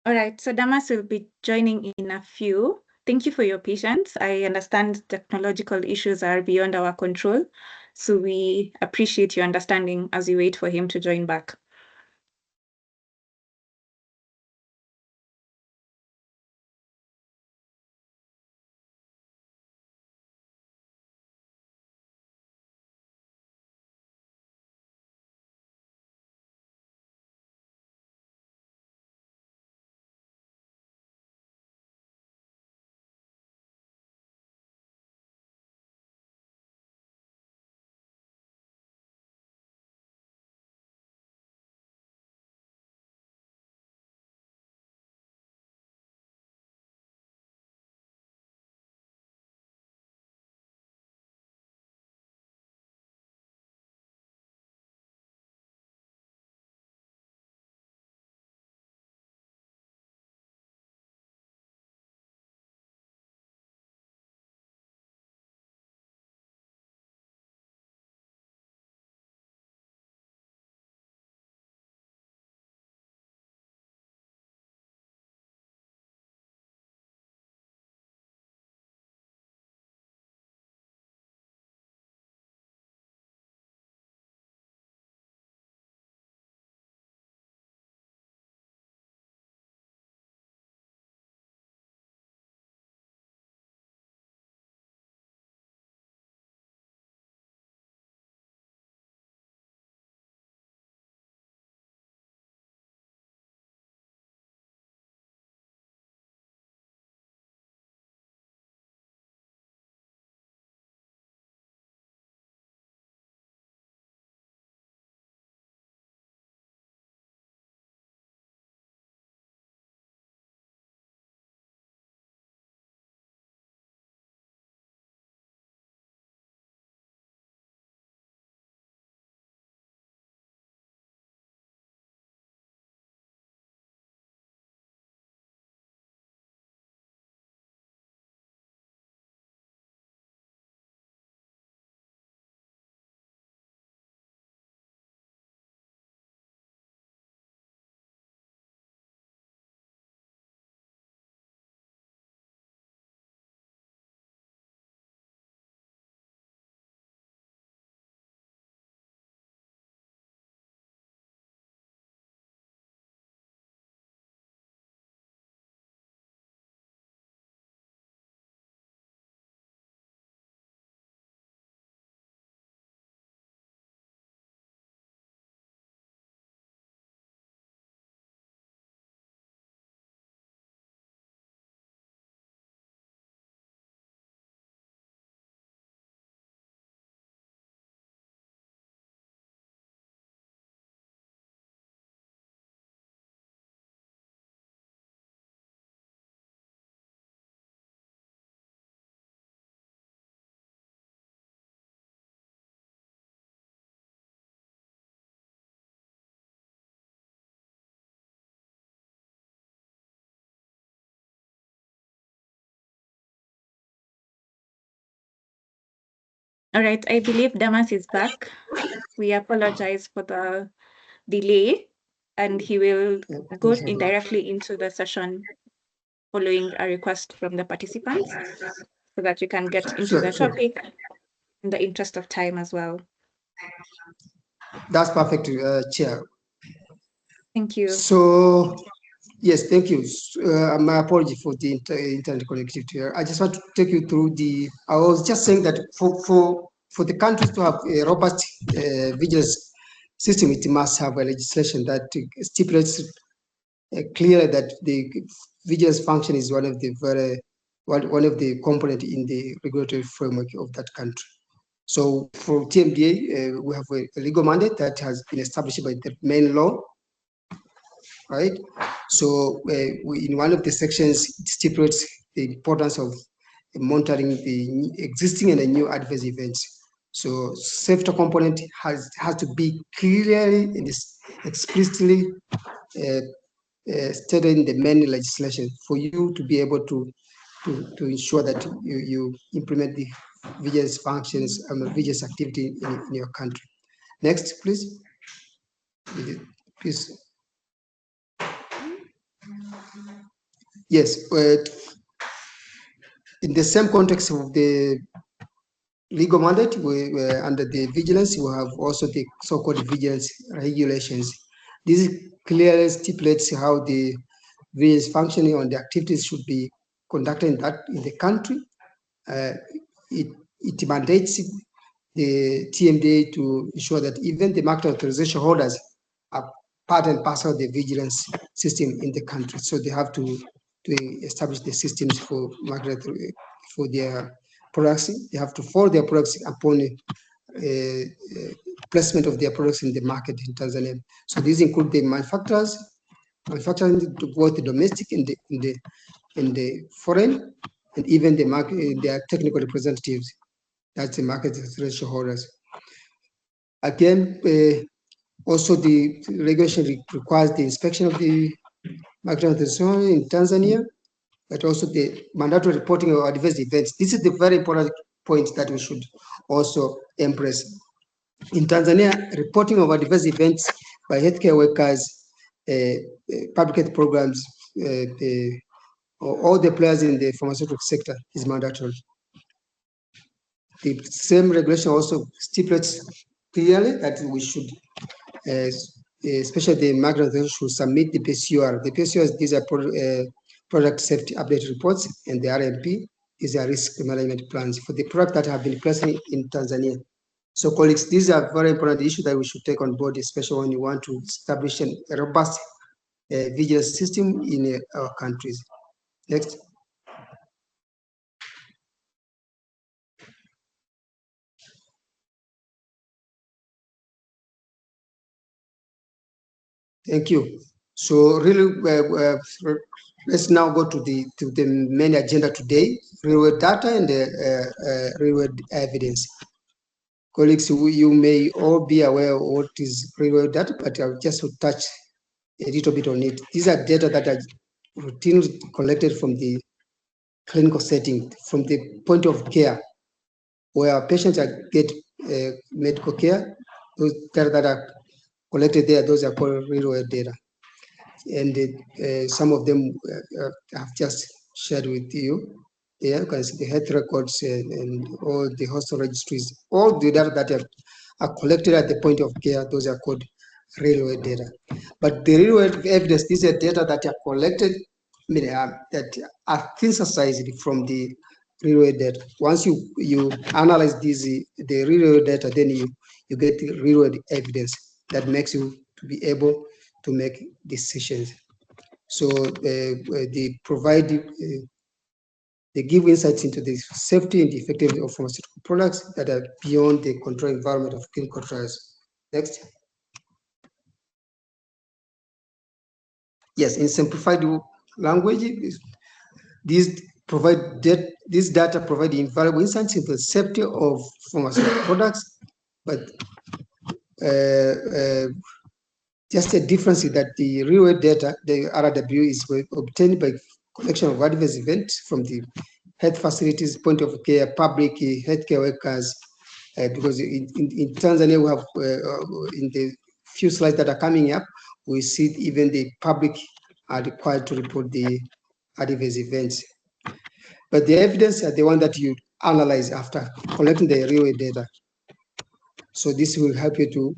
All right, so Damas will be joining in a few. Thank you for your patience. I understand technological issues are beyond our control, so we appreciate your understanding as we wait for him to join back. All right, I believe Damas is back. We apologize for the delay, and he will go directly into the session following a request from the participants so that we can get into the topic in the interest of time as well. That's perfect, Chair. Thank you. So, yes, thank you. My apology for the internet connectivity. I just want to take you through I was just saying that for the countries to have a robust vigilance system, it must have a legislation that stipulates clearly that the vigilance function is one of the component in the regulatory framework of that country. So for TMDA, we have a legal mandate that has been established by the main law, right? So in one of the sections, it stipulates the importance of monitoring the existing and the new adverse events. So safety component has to be clearly and explicitly stated in the main legislation for you to be able to ensure that you implement the vigilance functions and vigilance activity in your country. Next, please. Please. Yes, in the same context of the legal mandate, under the vigilance, we have also the so-called vigilance regulations. This clearly stipulates how the vigilance functioning on the activities should be conducted in the country. It mandates the TMDA to ensure that even the market authorization holders are part and parcel of the vigilance system in the country. So they have to establish the systems for market for their products. They have to follow their products upon placement of their products in the market in Tanzania. So these include the manufacturing both the domestic and the foreign, and even the market, their technical representatives. That's the market authorization holders. Again, also the regulation requires the inspection of the market authorization in Tanzania, but also the mandatory reporting of adverse events. This is the very important point that we should also embrace. In Tanzania, reporting of adverse events by healthcare workers, public health programs, all the players in the pharmaceutical sector is mandatory. The same regulation also stipulates clearly that we should, especially the market authorization, should submit the PSUR. The PSUR, these are product safety update reports, and the RMP, these are risk management plans for the products that have been placed in Tanzania. So colleagues, these are very important issues that we should take on board, especially when you want to establish a robust vigilance system in our countries. Next. Thank you. So really, let's now go to the main agenda today: real-world data and real-world evidence. Colleagues, you may all be aware of what is real-world data, but I'll just touch a little bit on it. These are data that are routinely collected from the clinical setting, from the point of care, where patients get medical care. Those data that are collected there, those are called real-world data. And some of them I've just shared with you. There you can see the health records and all the hospital registries, all the data that are collected at the point of care, those are called real-world data. But the real-world evidence, these are data that are collected, that are synthesized from the real-world data. Once you analyze the real-world data, then you get the real-world evidence that makes you to be able to make decisions. So they give insights into the safety and effectiveness of pharmaceutical products that are beyond the control environment of clinical trials. Next. Yes, in simplified language, these data provide invaluable insights into the safety of pharmaceutical products, but just a difference is that the real-world data, the RWE, is obtained by collection of adverse events from the health facilities, point of care, public healthcare workers, because in Tanzania we have in the few slides that are coming up, we see even the public are required to report the adverse events. But the evidence are the one that you analyze after collecting the real data. So this will help you to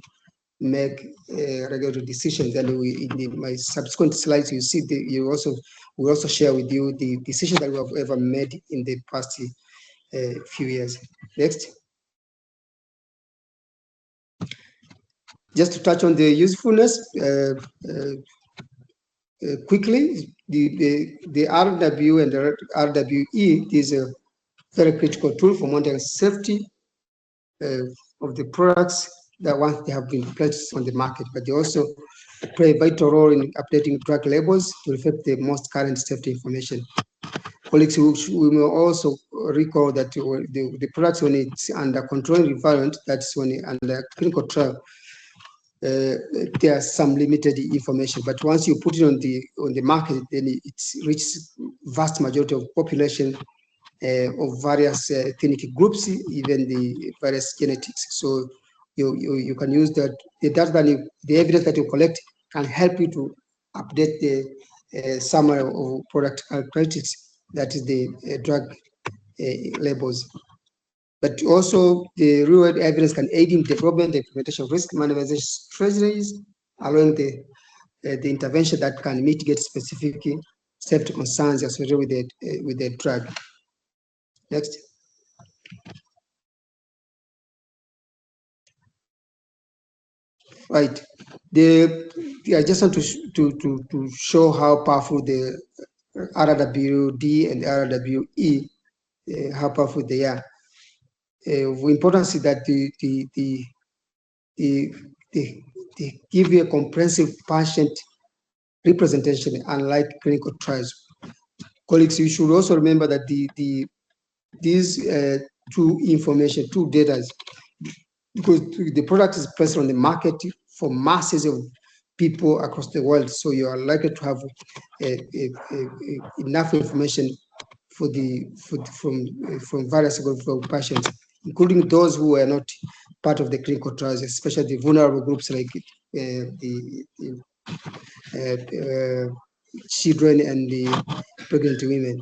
make regulatory decisions. And in my subsequent slides, you see we also share with you the decisions that we have ever made in the past few years. Next. Just to touch on the usefulness quickly, the RW and the RWE is a very critical tool for monitoring safety of the products that once they have been placed on the market, but they also play a vital role in updating drug labels to reflect the most current safety information. Colleagues, we may also recall that the products, when it's under controlled environment, that's when under clinical trial, there's some limited information, but once you put it on the market, then it reaches vast majority of population of various ethnic groups, even the various genetics. So you can use that the data, the evidence that you collect can help you to update the summary of product characteristics, that is the drug labels. But also the real-world evidence can aid in development, the implementation of risk management strategies, allowing the intervention that can mitigate specific safety concerns associated with the drug. Next. Right. I just want to show how powerful the RWD and RWE, how powerful they are. The importance is that they give you a comprehensive patient representation, unlike clinical trials. Colleagues, you should also remember that these two data, because the product is present on the market for masses of people across the world, so you are likely to have enough information from various groups of patients, including those who are not part of the clinical trials, especially the vulnerable groups like children and the pregnant women.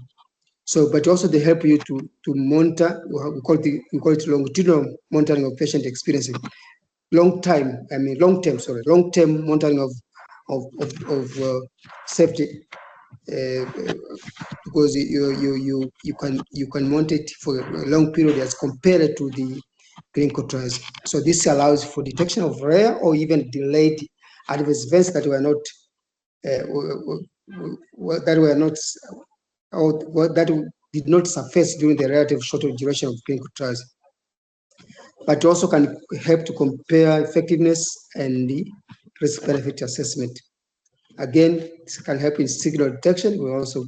So, but also they help you to monitor. We call it longitudinal monitoring of patient experiences. Long-term monitoring of safety, because you can monitor it for a long period as compared to the clinical trials. So this allows for detection of rare or even delayed adverse events that were not that did not surface during the relative short duration of clinical trials, but also can help to compare effectiveness and the risk-benefit assessment. Again, this can help in signal detection. We'll also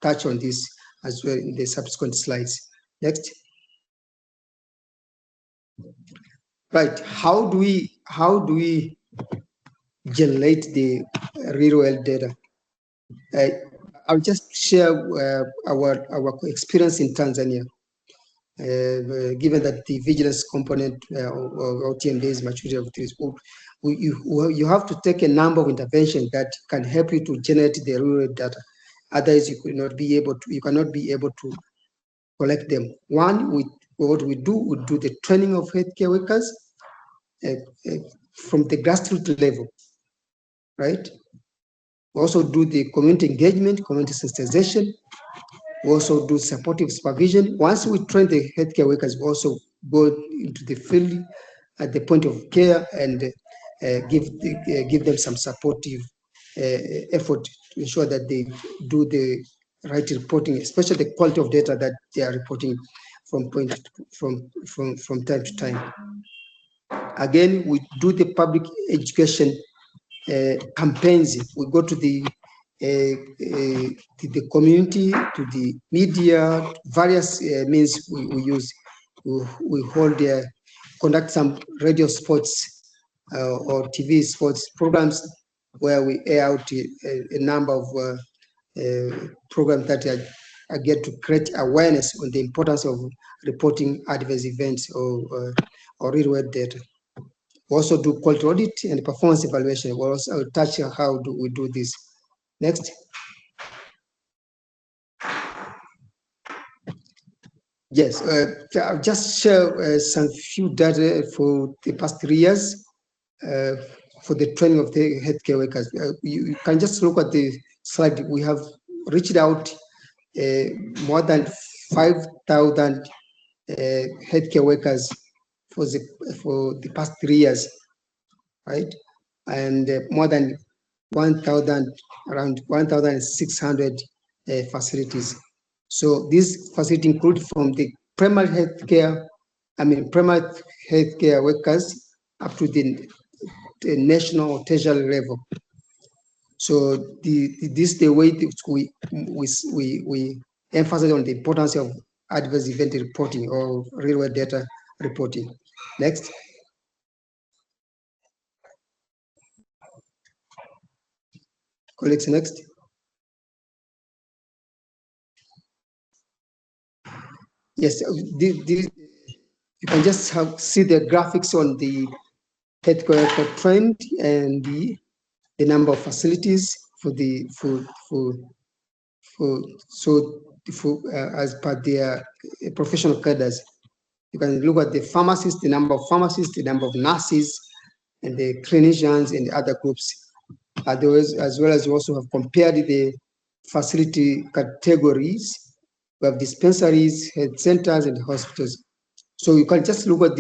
touch on this as well in the subsequent slides. Next. Right. How do we generate the real-world data? I'll just share our experience in Tanzania. Given that the vigilance component or TMDA is maturity of this, you have to take a number of interventions that can help you to generate the real data. Otherwise, you cannot be able to collect them. One, what we do the training of healthcare workers from the grassroots level, right? We also do the community engagement, community sensitization. We also do supportive supervision. Once we train the healthcare workers, we also go into the field at the point of care and give them some supportive effort to ensure that they do the right reporting, especially the quality of data that they are reporting from time to time. Again, we do the public education campaigns. We go to the community, to the media, various means we use. We conduct some radio sports or TV sports programs where we air out a number of programs that are again, to create awareness on the importance of reporting adverse events or real-world data. We also do quality audit and performance evaluation. We'll also touch on how do we do this. Next. Yes, I'll just share some few data for the past 3 years for the training of the healthcare workers. You can just look at the slide. We have reached out more than 5,000 healthcare workers for the past 3 years, right? And more than 1,000, around 1,600 facilities. So this facility include from the primary healthcare workers up to the national or tertiary level. So this is the way we emphasize on the importance of adverse event reporting or real-world data reporting. Next. Colleagues, next. Yes, you can just see the graphics on the healthcare trend and the number of facilities as per their professional cadres. You can look at the pharmacists, the number of pharmacists, the number of nurses, and the clinicians and the other groups. As well as you also have compared the facility categories. We have dispensaries, health centers, and hospitals. So you can just look at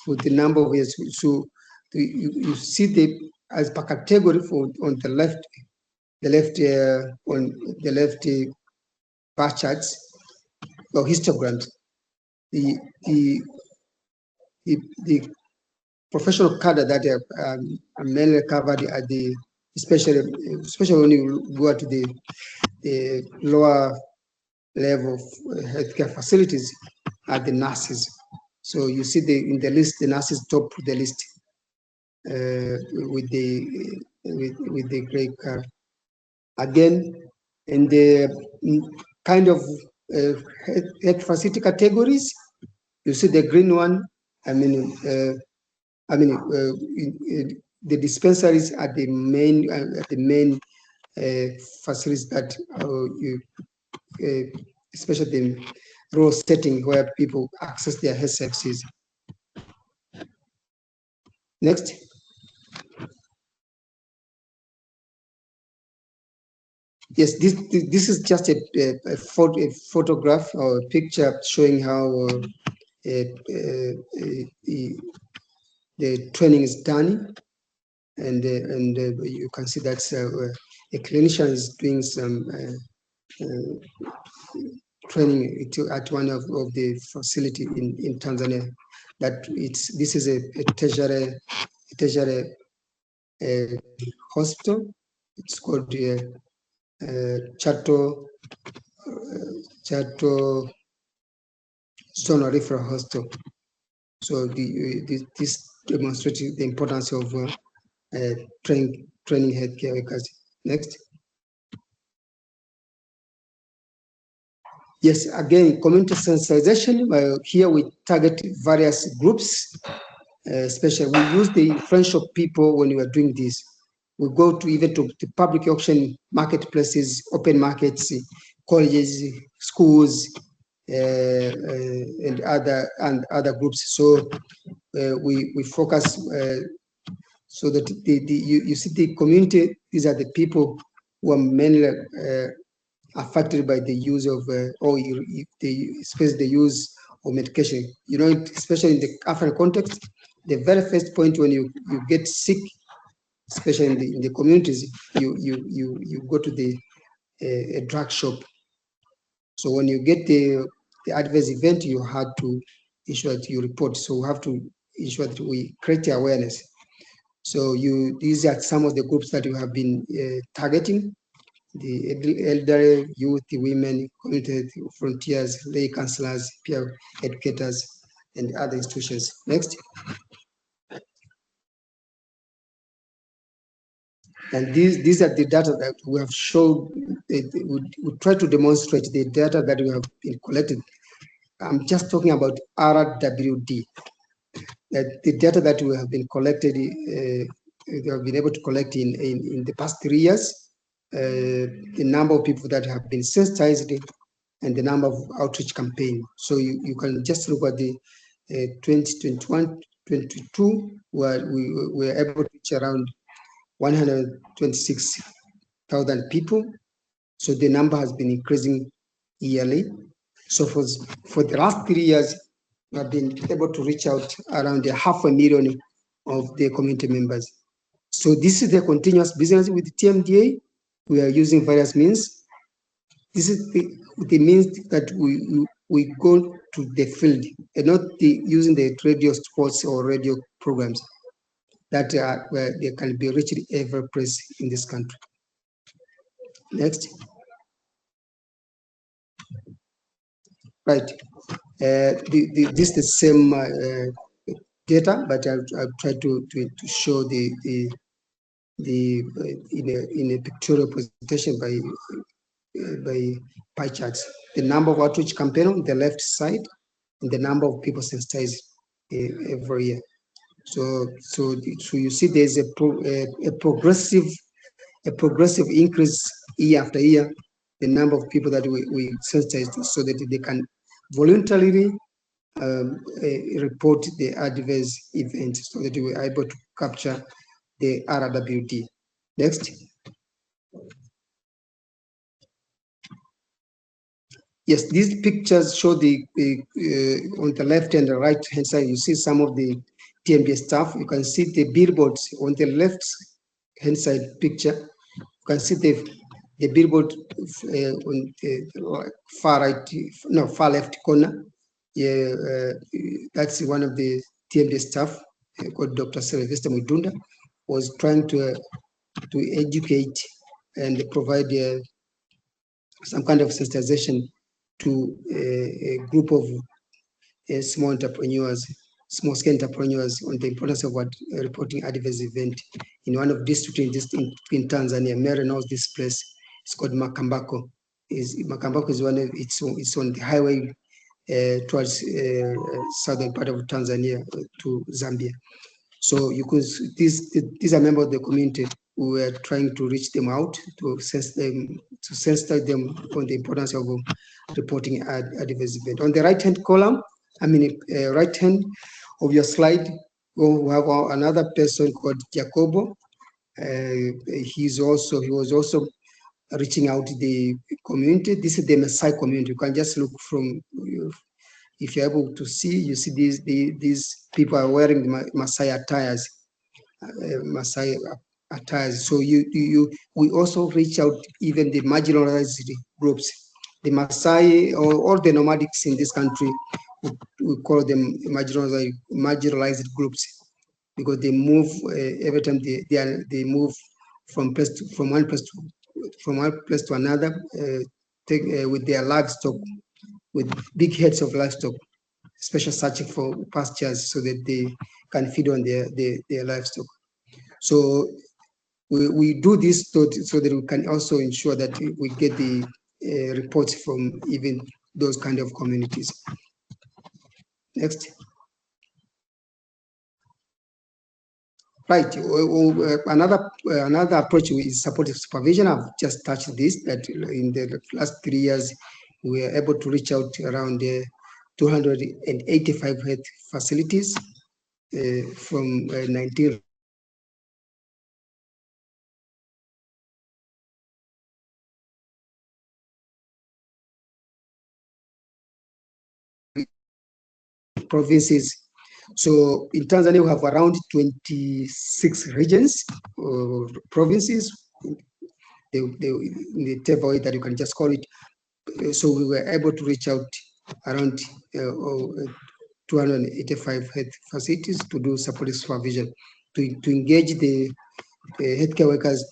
for the number of years. So you see the as per category on the left bar charts or histograms. The professional cadre that are mainly covered at the especially when you go to the lower level of healthcare facilities are the nurses. So you see in the list, the nurses top the list with the gray car. Again, in the kind of health facility categories, you see the green one. The dispensaries are the main facilities that especially the rural setting where people access their health services. Next. Yes, this is just a photograph or a picture showing how the training is done, and you can see that a clinician is doing some training at one of the facility in Tanzania. This is a tertiary hospital. It's called Chato Zonal Referral Hospital. So this demonstrates the importance of training healthcare workers. Next. Yes, again, community sensitization. Here we target various groups, especially we use the influential people when we are doing this. We go to even to public auction marketplaces, open markets, colleges, schools, and other groups. So we focus so that you see the community. These are the people who are mainly affected by the use of especially the use of medication. You know, especially in the African context, the very first point when you get sick, especially in the communities, you go to a drug shop. So when you get the adverse event, you had to ensure that you report. So we have to ensure that we create awareness. So these are some of the groups that you have been targeting: the elderly, youth, the women, community frontiers, lay counselors, peer educators, and other institutions. Next. And these are the data that we have showed. We try to demonstrate the data that we have been collected. I'm just talking about RWD. That the data that we have been collected, we have been able to collect in the past 3 years, the number of people that have been sensitized and the number of outreach campaign. So you can just look at the 2021, 22, where we were able to reach around 126,000 people. So the number has been increasing yearly. So for the last 3 years, we have been able to reach out around 500,000 of the community members. So this is the continuous business with the TMDA. We are using various means. This is the means that we go to the field and not using the radio spots or radio programs that are where they can be reached every place in this country. Next. Right. This is the same data, but I've tried to show in a pictorial presentation by pie charts. The number of outreach campaign on the left side and the number of people sensitized every year. So you see there's a progressive increase year after year, the number of people that we sensitize so that they can voluntarily report the adverse events so that we are able to capture the RWD. Next. Yes, these pictures show the on the left and the right hand side, you see some of the TMDA staff. You can see the billboards on the left hand side picture. You can see the billboard on the far left corner. Yeah, that's one of the TMDA staff called Dr. Sylvester Mudunda, was trying to educate and provide some kind of sensitization to a group of small-scale entrepreneurs on the importance of reporting adverse event in one of districts in Tanzania. Mary knows this place. It's called Makambako. Makambako is it's on the highway towards southern part of Tanzania to Zambia. So you could these are members of the community who were trying to reach them out to sensitize them on the importance of reporting adverse event. On the right hand column, right hand of your slide, we have another person called Jacobo. He was also reaching out to the community. This is the Maasai community. You can just look from, if you're able to see, you see these people are wearing the Maasai attires. So we also reach out even the marginalized groups, the Maasai or all the nomadics in this country. We call them marginalized groups because they move every time they move from one place to another, with their livestock, with big heads of livestock, especially searching for pastures so that they can feed on their livestock. So we do this so that we can also ensure that we get the reports from even those kind of communities. Next. Right. Another approach is supportive supervision. I've just touched this, that in the last 3 years, we were able to reach out around 285 health facilities from 19 provinces. So in Tanzania, we have around 26 regions or provinces, in the table that you can just call it. So we were able to reach out around 285 health facilities to do supportive supervision, to engage the healthcare workers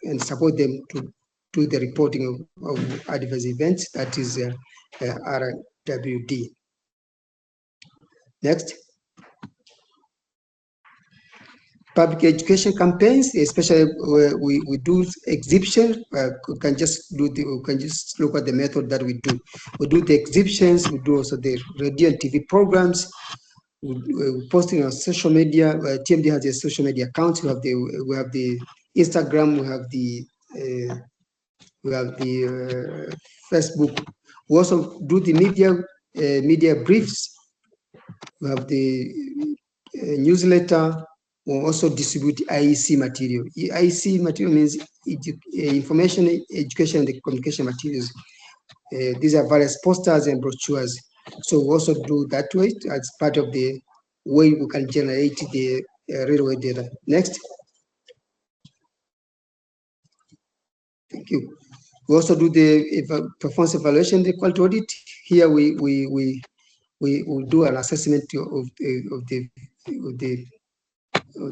and support them to do the reporting of adverse events, that is RWD. Next. public education campaigns, especially where we do exhibition. We can just look at the method that we do. We do the exhibitions. We do also the radio and TV programs. We posting on social media. TMD has a social media account. We have the Instagram. We have the Facebook. We also do the media briefs. We have the newsletter. We also distribute IEC material. IEC material means information, education, and communication materials. These are various posters and brochures. So we also do that way as part of the way we can generate the railway data. Next. Thank you. We also do the performance evaluation, the quality audit. Here we do an assessment of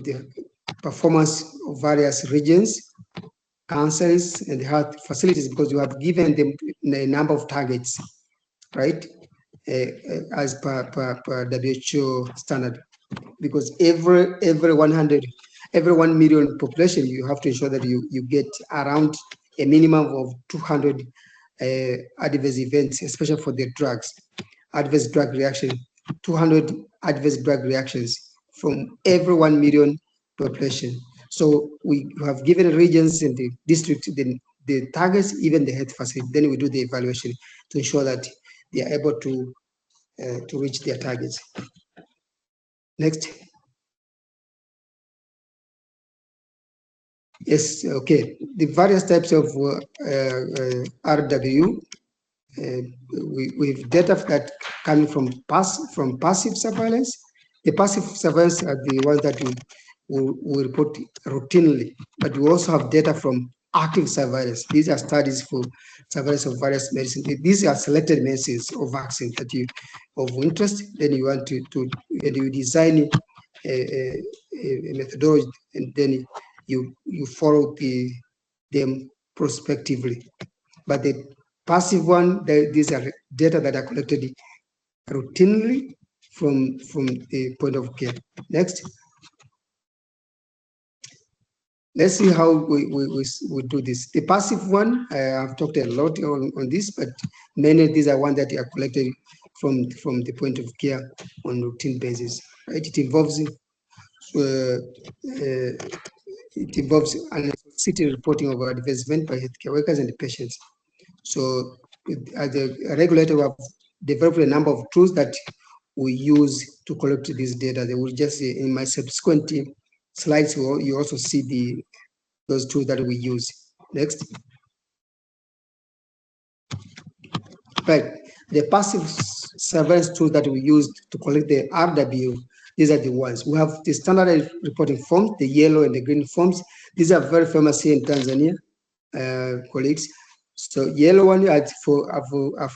the performance of various regions, councils, and health facilities, because you have given them a number of targets, right, as per WHO standard. Because every 1 million population, you have to ensure that you get around a minimum of 200 adverse events, especially for the drugs, adverse drug reaction, 200 adverse drug reactions from every 1 million population. So we have given regions and the district the targets, even the health facility. Then we do the evaluation to ensure that they are able to reach their targets. Next. Yes, okay. The various types of RW, we have data that coming from passive surveillance. The passive surveillance are the ones that we report routinely, but we also have data from active surveillance. These are studies for surveillance of various medicines. These are selected medicines or vaccines that you of interest. Then you want to and you design a methodology, and then you follow them prospectively. But the passive one, these are data that are collected routinely from the point of care. Next. Let's see how we do this. The passive one, I've talked a lot on this, but many of these are ones that are collected from the point of care on routine basis. Right? It involves city reporting of adverse event by healthcare workers and the patients. So as a regulator, we have developed a number of tools that we use to collect this data. They will just, in my subsequent slides, you also see those tools that we use. Next. Right. The passive surveillance tools that we use to collect the RW, these are the ones. We have the standard reporting forms, the yellow and the green forms. These are very famous here in Tanzania, colleagues. So yellow one are for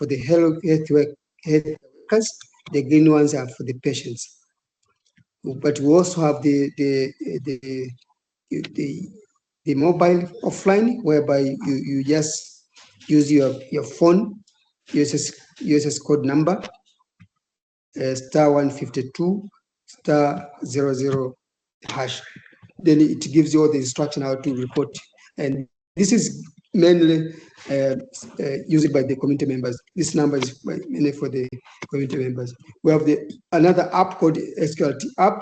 the health workers. The green ones are for the patients. But we also have the mobile offline, whereby you just use your phone, USS code number, *152 *00#. Then it gives you all the instruction how to report. And this is mainly used by the community members. This number is mainly for the community members. We have another app called SQLT app.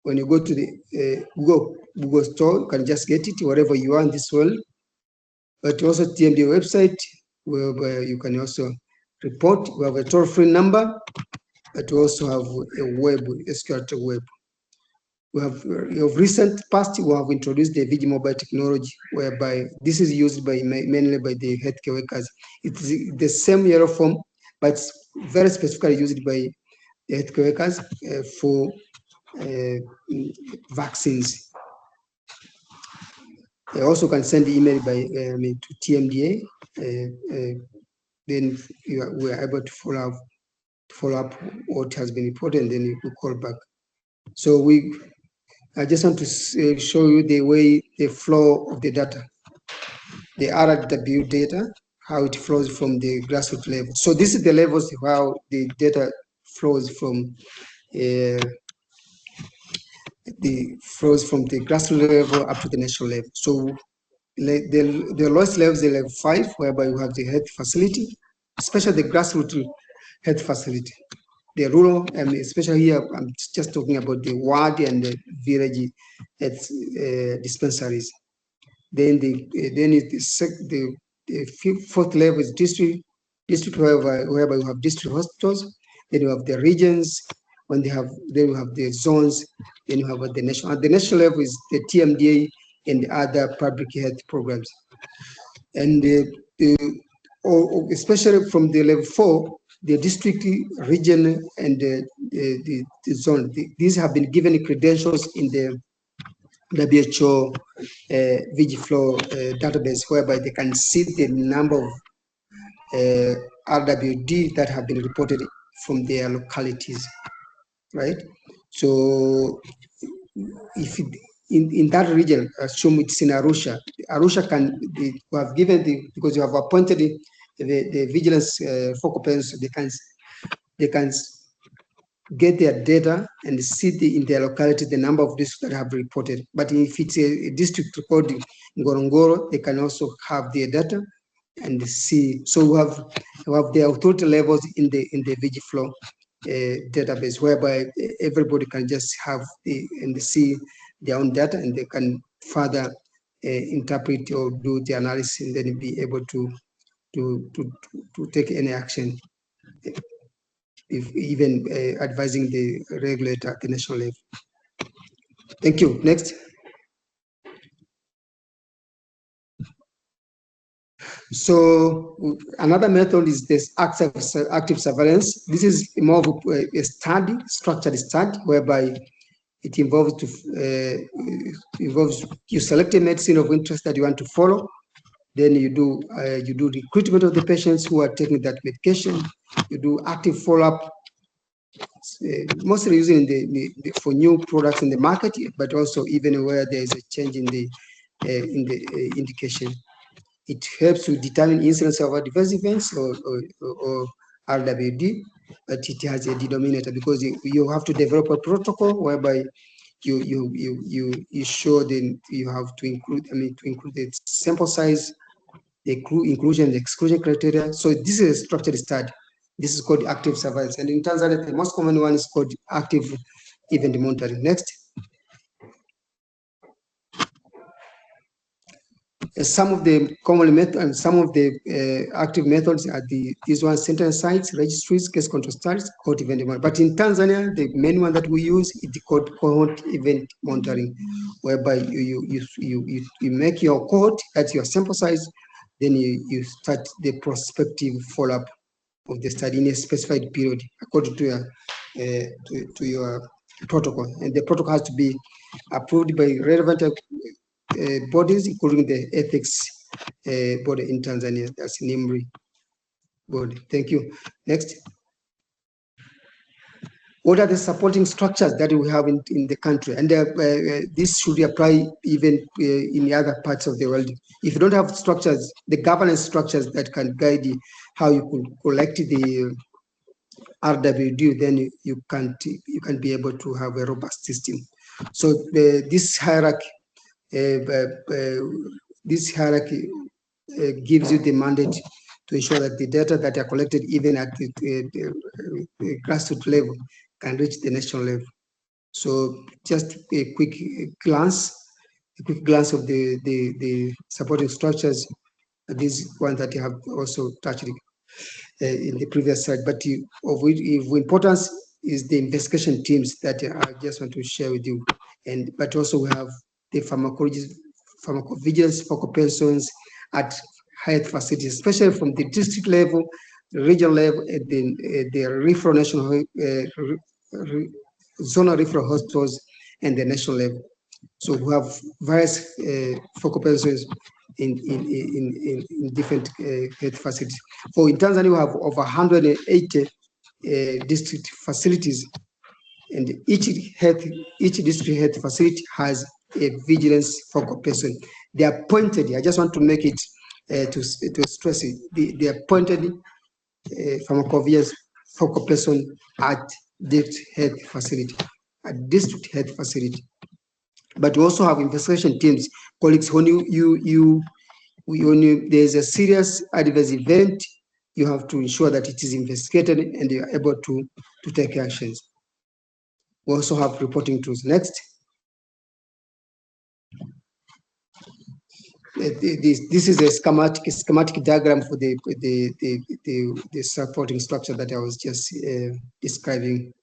When you go to the Google Store, you can just get it wherever you are in this world. But also TMDA website, where you can also report. We have a toll-free number, but we also have a web, SQLT web. We have recent past, we have introduced the VG mobile technology, whereby this is used mainly by the healthcare workers. It's the same yellow form, but it's very specifically used by the healthcare workers for vaccines. They also can send email to TMDA. Then we are able to follow up what has been reported, and then you call back. So I just want to show you the flow of the data, the RW data, how it flows from the grassroots level. So this is the levels how the data flows from the flows from the grassroots level up to the national level. So the lowest level is the level 5, whereby you have the health facility, especially the grassroots health facility. The rural, and especially here, I'm just talking about the ward and the village health dispensaries. Then the fourth level is district whereby you have district hospitals. Then you have the regions. Then you have the zones. Then you have the national. At the national level is the TMDA and the other public health programs. And especially from the level 4, the district, region, and the zone. These have been given credentials in the WHO Vigiflow database, whereby they can see the number of RWD that have been reported from their localities, right? So if in that region, assume it's in Arusha, we have given because you have appointed the vigilance focal persons, they can get their data and see in their locality the number of districts that have reported. But if it's a district recording Ngorongoro, they can also have their data and see. So we have the authority levels in the Vigiflow database, whereby everybody can just have and see their own data, and they can further interpret or do the analysis, and then be able to take any action, if even advising the regulator at the national level. Thank you. Next. So another method is this active surveillance. This is more of a study, structured study, whereby it involves you select a medicine of interest that you want to follow. Then you do recruitment of the patients who are taking that medication. You do active follow-up, mostly using for new products in the market, but also even where there is a change in the indication. It helps to determine incidence of adverse events or RWD, but it has a denominator because you have to develop a protocol whereby you show then you have to include the sample size, the inclusion and exclusion criteria. So this is a structured study. This is called active surveillance, and in Tanzania the most common one is called active event monitoring. Next. Some of the common methods and some of the active methods are these ones: center sites, registries, case control studies, cohort event monitoring. But in Tanzania, the main one that we use is called cohort event monitoring, whereby you make your cohort, that's your sample size, then you start the prospective follow-up of the study in a specified period according to your protocol, and the protocol has to be approved by relevant bodies, including the ethics body in Tanzania, that's NIMRI body. Thank you. Next. What are the supporting structures that we have in the country? And this should apply even in other parts of the world. If you don't have structures, the governance structures that can guide how you could collect the RWD, then you can be able to have a robust system. So this hierarchy gives you the mandate to ensure that the data that are collected even at the grassroots level can reach the national level. So just a quick glance of the supporting structures. This one that you have also touched in the previous slide, but of importance is the investigation teams that I just want to share with you. But also we have the pharmacovigilance focal persons at health facilities, especially from the district level, the regional level, and the referral national zonal referral hospitals, and the national level. So we have various focal persons in different health facilities. For in Tanzania, we have over 180 district facilities, and each district health facility has a vigilance focal person. They are appointed. I just want to make it to stress it. They are appointed pharmacovigilance focal person at district health facility. But we also have investigation teams, colleagues. When there's a serious adverse event, you have to ensure that it is investigated and you are able to take actions. We also have reporting tools. Next. This is a schematic diagram for the supporting structure that I was just describing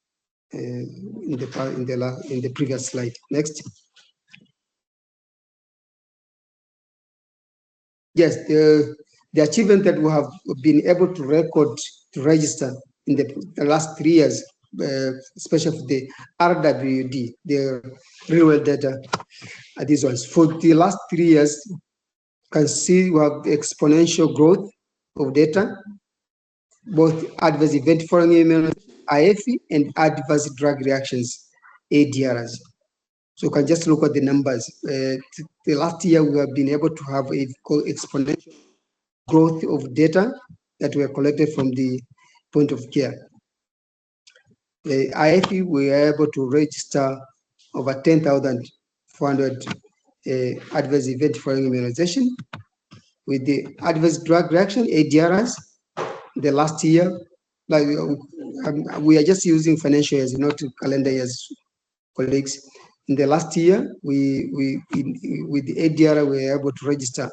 in the previous slide. Next. Yes, the achievement that we have been able to register in the last 3 years, especially for the RWD, the real world data, are these ones. For the last 3 years, you can see we have exponential growth of data, both adverse event following immunization, IFE, and adverse drug reactions, ADRs. So you can just look at the numbers. The last year, we have been able to have a exponential growth of data that were collected from the point of care. The IFE, we were able to register over 10,400 adverse event following immunization. With the adverse drug reaction, ADRs, the last year, like we are just using financial years, not calendar years, colleagues. In the last year, with the ADR, we were able to register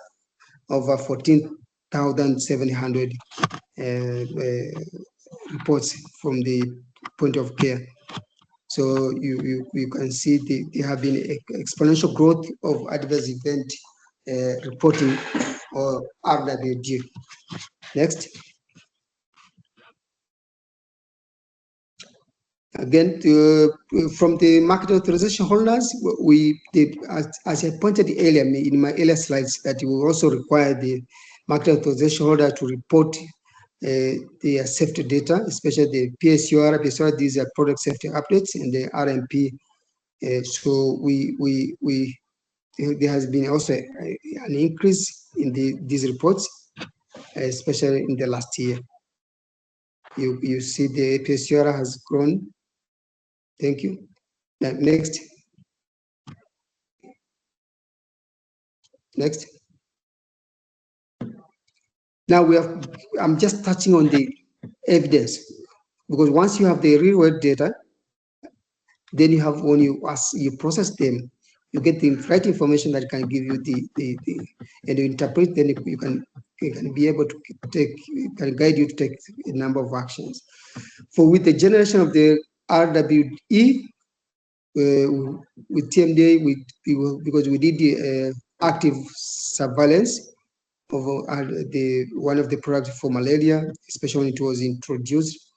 over 14,700 reports from the point of care. So you can see there have been exponential growth of adverse event reporting, or RWD. Next. Again, from the market authorization holders, as I pointed earlier in my earlier slides, that we also require the market authorization holder to report their safety data, especially the PSUR. These are product safety updates, and the RMP. So there has been also an increase in these reports, especially in the last year. You see the PSUR has grown. Thank you. Next. Next. Now I'm just touching on the evidence, because once you have the real world data, then you have, when you process them, you get the right information that can give you and you interpret, then you can be able to can guide you to take a number of actions. With the generation of the RWE, with TMDA, because we did the active surveillance of one of the products for malaria, especially when it was introduced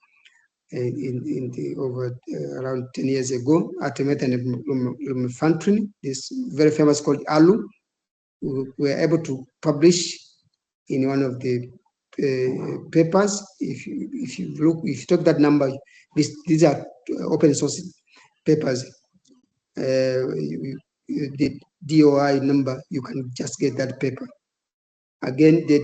around 10 years ago, artemether and lumefantrine, this very famous called ALU. We were able to publish in one of the papers. If you take that number, these are open source papers. The DOI number, you can just get that paper. Again, the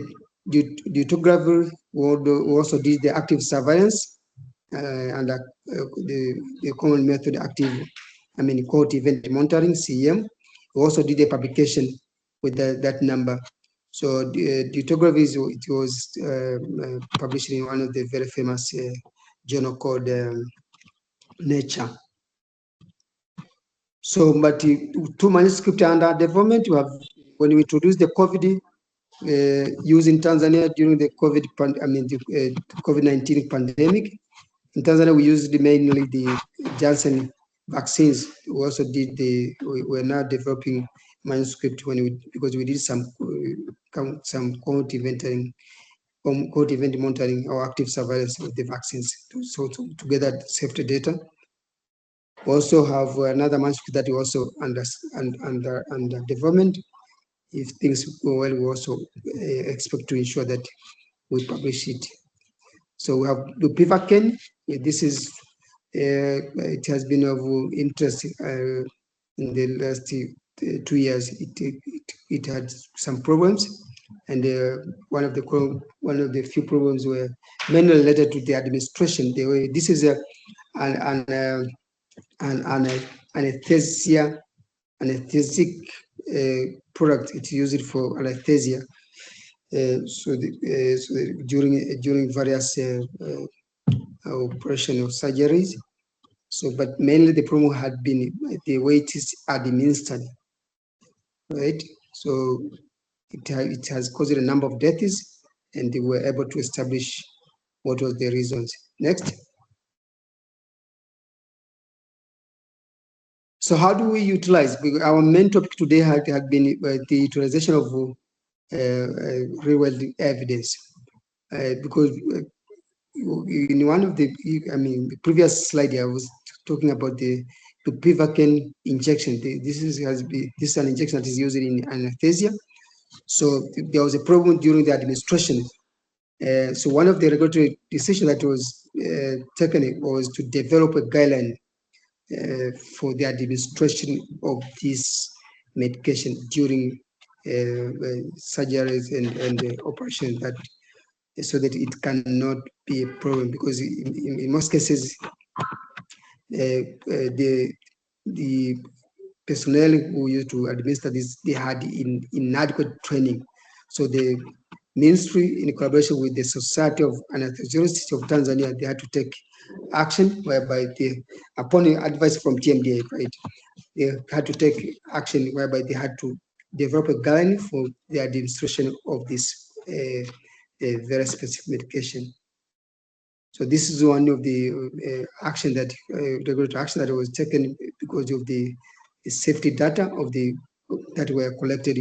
deutography, we also did the active surveillance and the common method cohort event monitoring, CEM. We also did a publication with that number. So the deutography, it was published in one of the very famous journal called Nature. So, but 2 manuscripts under development. When we introduced the COVID use in Tanzania during the COVID-19 pandemic, in Tanzania we used mainly the Janssen vaccines. We also did we're now developing manuscript because we did some cohort event monitoring or active surveillance of the vaccines. So to gather safety data. We also have another manuscript that we also under development. If things go well, we also expect to ensure that we publish it. So we have the Pivaken. This is it has been of interest in the last 2 years. It had some problems, and one of the few problems were mainly related to the administration. This is an anesthesia anesthetic product. It's used for anesthesia. During various operation or surgeries. So, but mainly the problem had been the way it is administered, right? So it has caused a number of deaths, and they were able to establish what was the reasons. Next. So how do we utilize? Because our main topic today had been the utilization of real world evidence, because in one of the, the previous slide, I was talking about the bupivacaine injection. This is an injection that is used in anesthesia. So there was a problem during the administration. So one of the regulatory decisions that was taken was to develop a guideline for the administration of this medication during surgeries and operations, that so that it cannot be a problem, because in most cases the personnel who used to administer this, they had inadequate training. So the ministry, in collaboration with the Society of Anesthesiologists of Tanzania, they had to take action whereby upon advice from TMDA, right, they had to take action whereby they had to develop a guideline for the administration of this very specific medication. So this is one of the regulatory action that was taken because of the safety data that were collected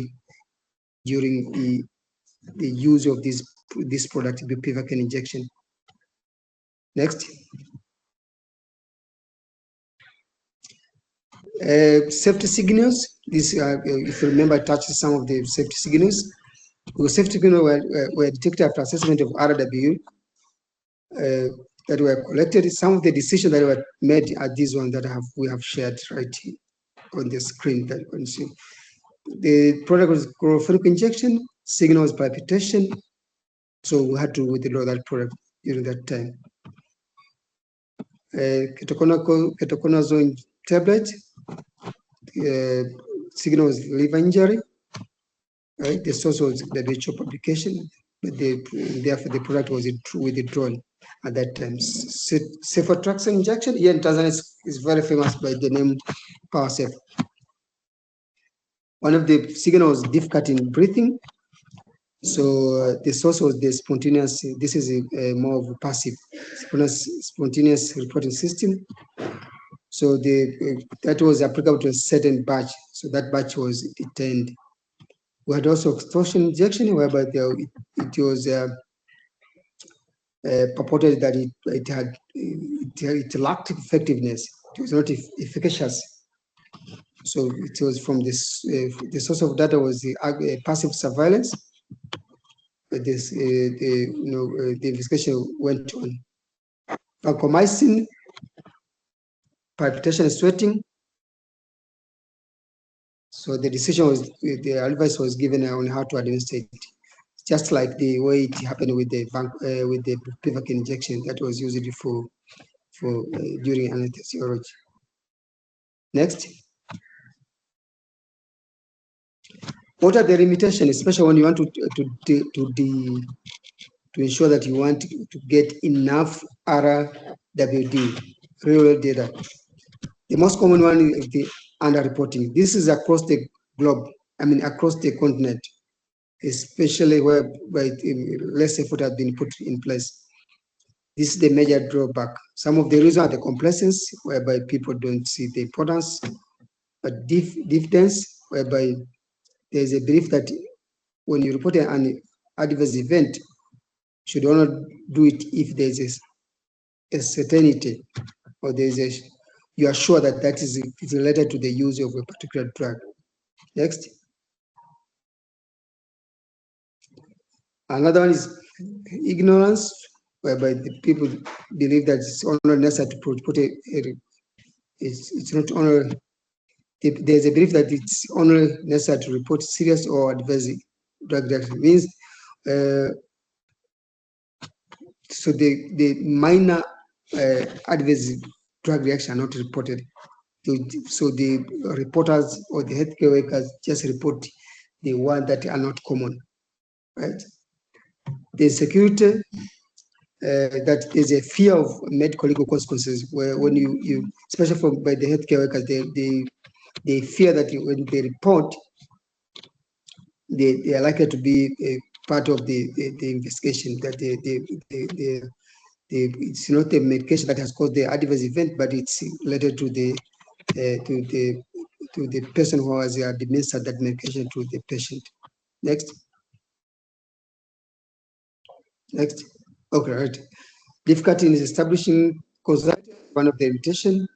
during the use of this product, bupivacaine injection. Next. Safety signals. This, if you remember, touches some of the safety signals. Because safety signals were detected after assessment of RWE that were collected. Some of the decisions that were made are these ones that we have shared right here on the screen that you can see. The product was chlorophenic injection, signal was palpitation, so we had to withdraw that product during that time. Ketoconazole tablet, signal was liver injury, right? The source was the WHO publication, but therefore the product was withdrawn at that time. Cefotraxone injection, here in Tanzania is very famous by the name PowerSafe. One of the signals was difficulty in breathing. So the source was the spontaneous, this is more of a passive, spontaneous reporting system. So that was applicable to a certain batch. So that batch was detained. We had also extortion injection, whereby it was purported that it lacked effectiveness. It was not efficacious. So it was from this. The source of data was the passive surveillance. The investigation went on. Vancomycin, palpitation and sweating. So the decision was, the advice was given on how to administer it, just like the way it happened with the bupivacaine injection that was used for during anesthesiology. Next. What are the limitations, especially when you want to ensure that you want to get enough RWD, real data? The most common one is the underreporting. This is across the globe, across the continent, especially where less effort has been put in place. This is the major drawback. Some of the reasons are the complacency, whereby people don't see the importance, but diffidence, whereby there's a belief that when you report an adverse event, you should only do it if there's a certainty, or you are sure that is related to the use of a particular drug. Next. Another one is ignorance, whereby the people believe that it's only necessary to put it's not only, there's a belief that it's only necessary to report serious or adverse drug reaction. Means so the minor adverse drug reaction are not reported. So the reporters or the healthcare workers just report the ones that are not common, right? The security, that there's a fear of medical legal consequences where when you especially by the healthcare workers, they fear that when they report, they are likely to be a part of the investigation, that it's not a medication that has caused the adverse event, but it's related to the person who has administered that medication to the patient. Next. Okay, right. Difficulty in establishing causality, one of the limitation.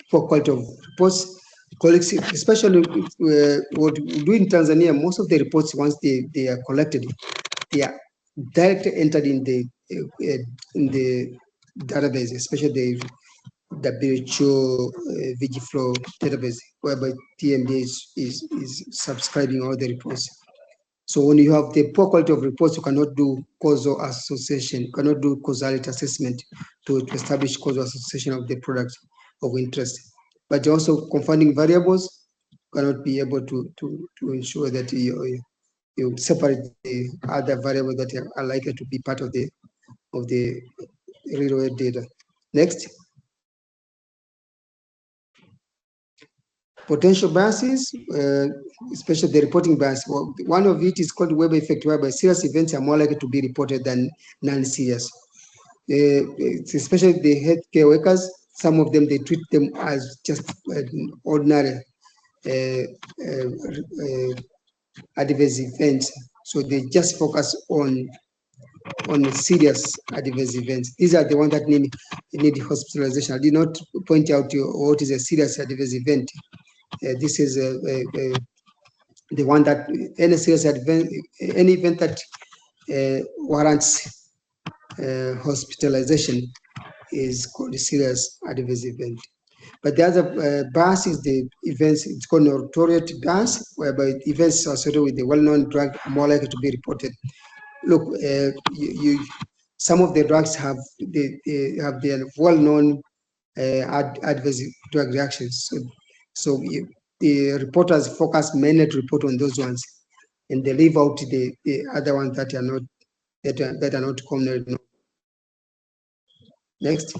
Poor quality of reports. Colleagues, especially what we do in Tanzania, most of the reports, once they are collected, they are directly entered in the database, especially the WHO Vigiflow database, whereby TMDA is subscribing all the reports. So when you have the poor quality of reports, you cannot do causal association, you cannot do causality assessment to establish causal association of the product of interest. But also confounding variables cannot be able to ensure that you separate the other variables that are likely to be part of the real world data. Next. Potential biases, especially the reporting bias. Well, one of it is called Weber effect, whereby serious events are more likely to be reported than non-serious. Especially the healthcare workers, some of them, they treat them as just ordinary adverse events. So they just focus on serious adverse events. These are the ones that need hospitalization. I did not point out what is a serious adverse event. This is the one that any serious event, any event that warrants hospitalization is called a serious adverse event. But the other bias is the events, it's called notoriety bias, whereby events associated with the well-known drug are more likely to be reported. Look, some of the drugs have their well-known adverse drug reactions. So the reporters focus mainly to report on those ones, and they leave out the other ones that are not commonly known. Next.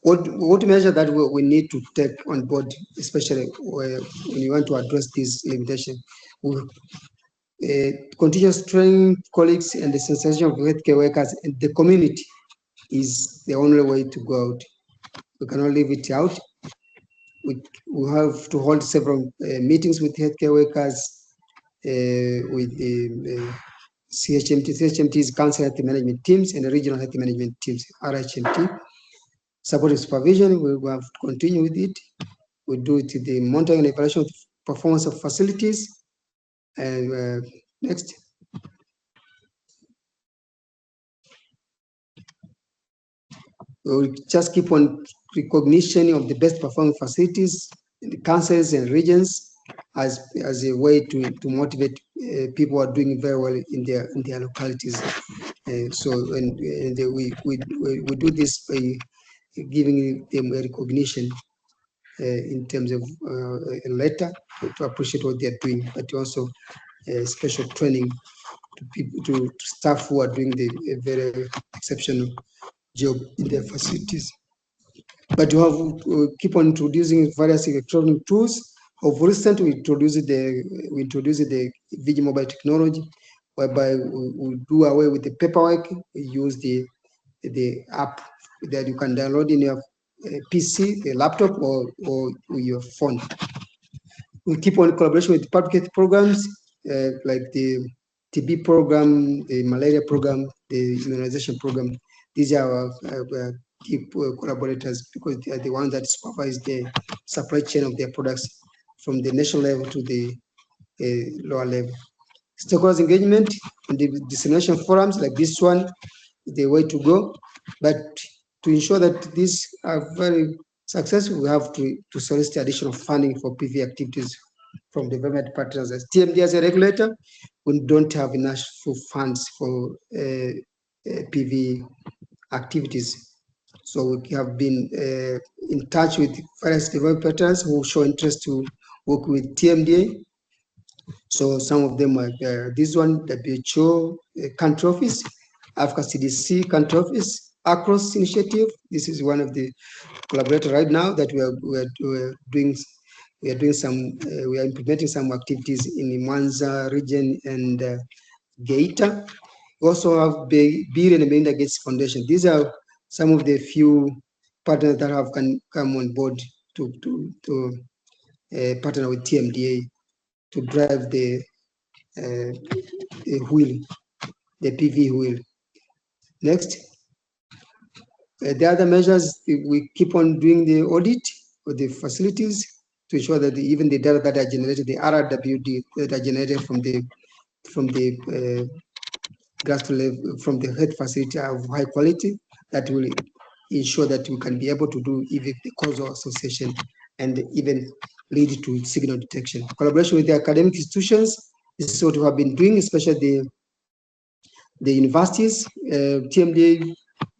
What measure that we need to take on board, especially when you want to address this limitation? Continuous training colleagues and the sensitization of healthcare workers and the community is the only way to go out. We cannot leave it out. We have to hold several meetings with healthcare workers, with the CHMT. CHMT is Council Health Management Teams and the Regional Health Management Teams, RHMT. Supportive supervision, we will have to continue with it. We do it the monitoring and evaluation of performance of facilities. And next. We'll just keep on recognition of the best performing facilities in the councils and regions as a way to motivate people who are doing very well in their localities. So we do this by giving them a recognition in terms of a letter to appreciate what they're doing, but also special training to people, to staff who are doing a very exceptional job in their facilities. But we have keep on introducing various electronic tools. Of recent, we introduced the Vigi mobile technology, whereby we do away with the paperwork. We use the app that you can download in your PC, the laptop, or your phone. We keep on collaboration with public health programs like the TB program, the malaria program, the immunization program. These are our key collaborators because they are the ones that supervise the supply chain of their products from the national level to the lower level. Stakeholders engagement and the dissemination forums like this one is the way to go. But to ensure that these are very successful, we have to solicit additional funding for PV activities from the government partners. As TMDA as a regulator, we don't have enough funds for PV activities. So we have been in touch with various developers who show interest to work with TMDA. So some of them are this one, WHO country office, Africa CDC country office, across initiative. This is one of the collaborators right now that we are doing. We are doing some. We are implementing some activities in the Mwanza region and Geita. We also have Bill and Melinda Gates Foundation. These are some of the few partners that have come on board to partner with TMDA to drive the wheel, the PV wheel. Next, the other measures, we keep on doing the audit of the facilities to ensure that even the data that are generated, the RWD that are generated from the grassroots level, from the health facility are of high quality. That will ensure that we can be able to do even the causal association and even lead to signal detection. Collaboration with the academic institutions, this is what we have been doing, especially the universities. TMDA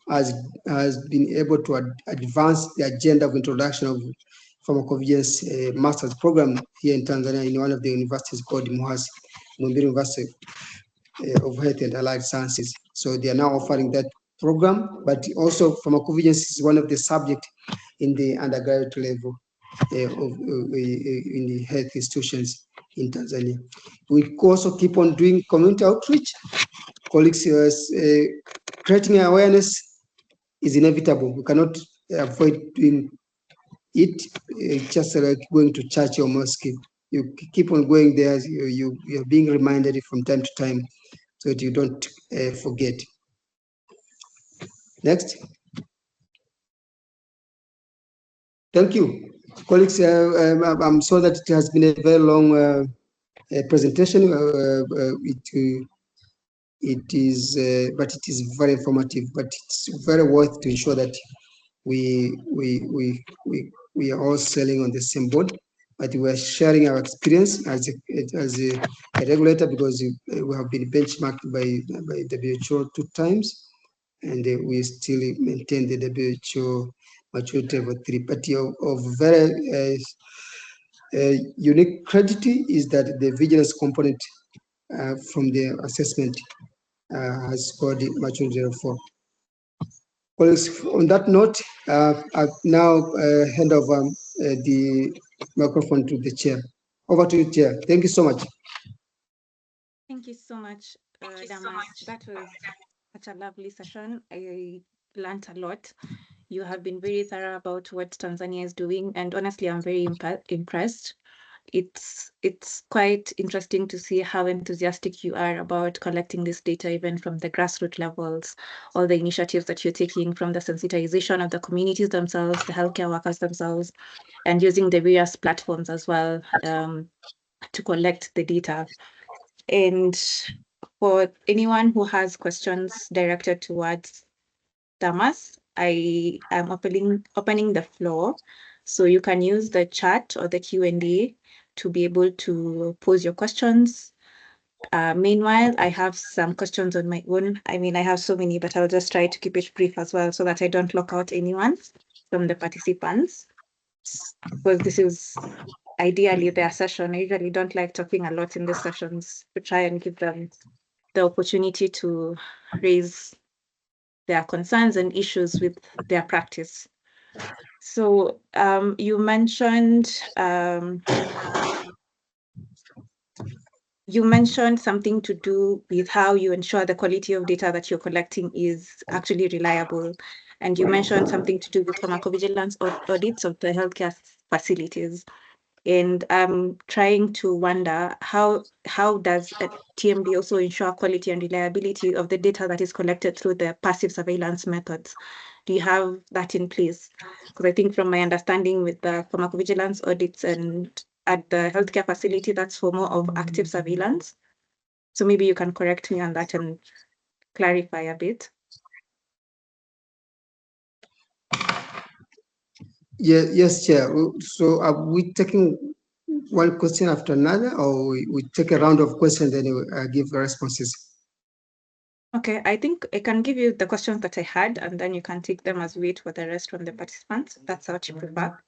has been able to advance the agenda of introduction of pharmacovigilance master's program here in Tanzania in one of the universities called Muhazi, Muhimbili University of Health and Allied Sciences. So they are now offering that program, but also pharmacovigilance is one of the subjects in the undergraduate level in the health institutions in Tanzania. We also keep on doing community outreach. Colleagues, creating awareness is inevitable. We cannot avoid doing it. It's just like going to church or mosque. You keep on going there. You're being reminded from time to time so that you don't forget. Next. Thank you. Colleagues, I'm sorry that it has been a very long presentation. It is, but it is very informative. But it's very worth to ensure that we are all sailing on the same boat. But we are sharing our experience as a regulator, because we have been benchmarked by WHO 2 times, and we still maintain the WHO maturity level 3. But of very unique credit is that the vigilance component from the assessment has scored maturity level 4. Colleagues, on that note, I now hand over the microphone to the chair. Over to you, Chair. Thank you so much. Thank you so much, Damas. That was such a lovely session. I learned a lot. You have been very thorough about what Tanzania is doing, and honestly, I'm very impressed. It's quite interesting to see how enthusiastic you are about collecting this data, even from the grassroots levels, all the initiatives that you're taking, from the sensitization of the communities themselves, the healthcare workers themselves, and using the various platforms as well to collect the data. And for anyone who has questions directed towards Damas, I am opening the floor, so you can use the chat or the Q&A to be able to pose your questions. Meanwhile, I have some questions on my own. I mean, I have so many, but I'll just try to keep it brief as well so that I don't lock out anyone from the participants, because this is ideally their session. I usually don't like talking a lot in the sessions to try and give them the opportunity to raise their concerns and issues with their practice. So you mentioned something to do with how you ensure the quality of data that you're collecting is actually reliable. And you mentioned something to do with pharmacovigilance audits of the healthcare facilities. And I'm trying to wonder, how does a TMD also ensure quality and reliability of the data that is collected through the passive surveillance methods? Do you have that in place? Because I think from my understanding with the pharmacovigilance audits and at the healthcare facility, that's for more of active surveillance. So maybe you can correct me on that and clarify a bit. Yes, Chair. So are we taking one question after another, or we take a round of questions, then we give responses? Okay, I think I can give you the questions that I had, and then you can take them as weight for the rest from the participants. That's what you prefer.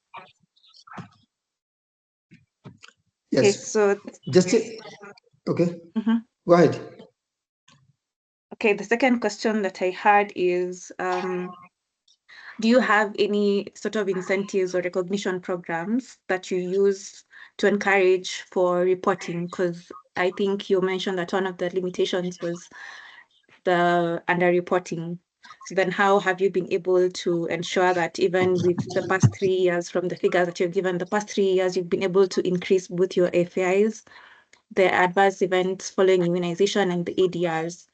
Yes. Okay, so Just okay. Go ahead. Okay, the second question that I had is, do you have any sort of incentives or recognition programs that you use to encourage for reporting? Because I think you mentioned that one of the limitations was the underreporting. So then how have you been able to ensure that even with the past 3 years, from the figures that you've given, the past 3 years, you've been able to increase both your FAIs, the adverse events following immunization, and the ADRs?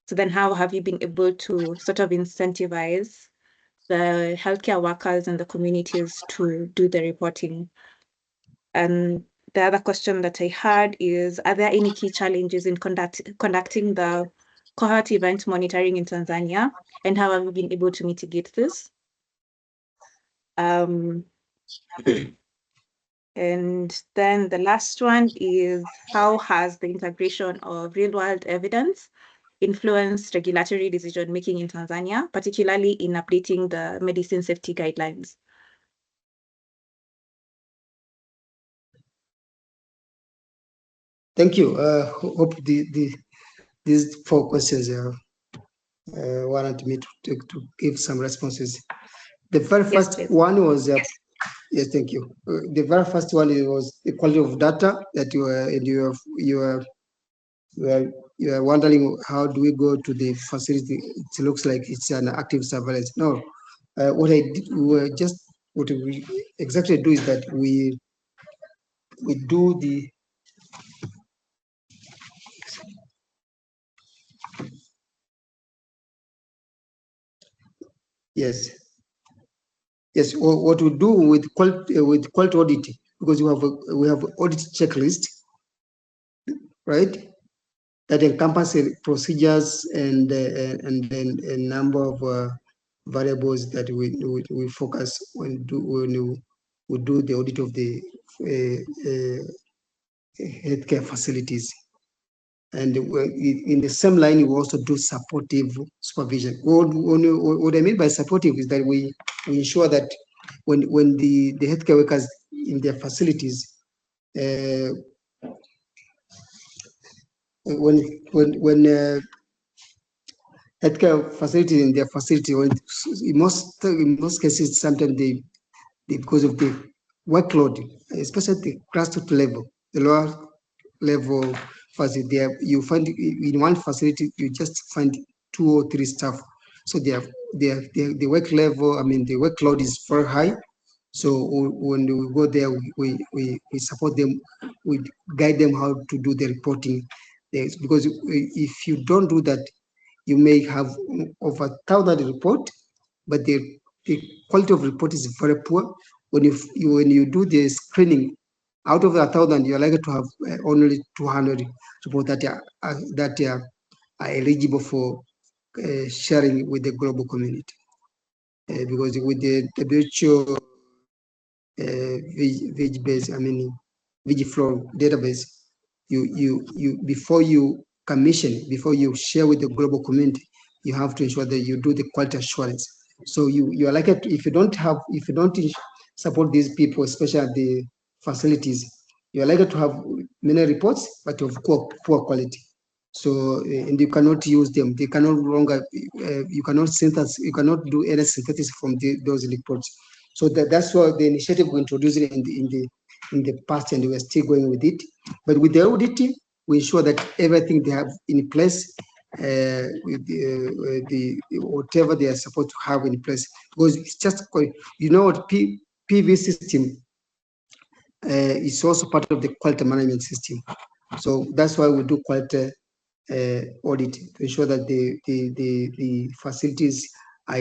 So then how have you been able to sort of incentivize the healthcare workers and the communities to do the reporting? And the other question that I had is, are there any key challenges in conducting the cohort event monitoring in Tanzania? And how have you been able to mitigate this? And then the last one is, how has the integration of real-world evidence influenced regulatory decision-making in Tanzania, particularly in updating the medicine safety guidelines? Thank you. Hope these 4 questions wanted me to give some responses. The very first one was, yes, thank you. The very first one was the quality of data that you are wondering, how do we go to the facility? It looks like it's an active surveillance. No, what we exactly do is that we do the yes. Yes, what we do with quality audit, because we have audit checklist, right? That encompasses procedures and then a number of variables that we focus when we do the audit of the healthcare facilities. And in the same line, we also do supportive supervision. What I mean by supportive is that we ensure that when the healthcare workers in their facilities, when healthcare facilities in their facility, in most cases, sometimes they because of the workload, especially at the grassroots level, the lower level facility, there you find in one facility you just find 2 or 3 staff, so the work level, I mean the workload is very high. So when we go there, we support them, we guide them how to do the reporting. Because if you don't do that, you may have over 1,000 report, but the quality of report is very poor. When you do the screening, out of the 1,000, you're likely to have only 200 reports that are eligible for sharing with the global community. Because with the WHO Vigiflow database, you before you commission, before you share with the global community, you have to ensure that you do the quality assurance. So you are likely to, if you don't support these people, especially at the facilities, you are likely to have many reports, but of poor quality. So and you cannot use them. They cannot longer. You cannot do any synthesis from those reports. So that's why the initiative we introduced in the past, and we're still going with it. But with the audit, we ensure that everything they have in place, with the whatever they are supposed to have in place, because it's just what PV system is also part of the quality management system. So that's why we do quality audit to ensure that the facilities are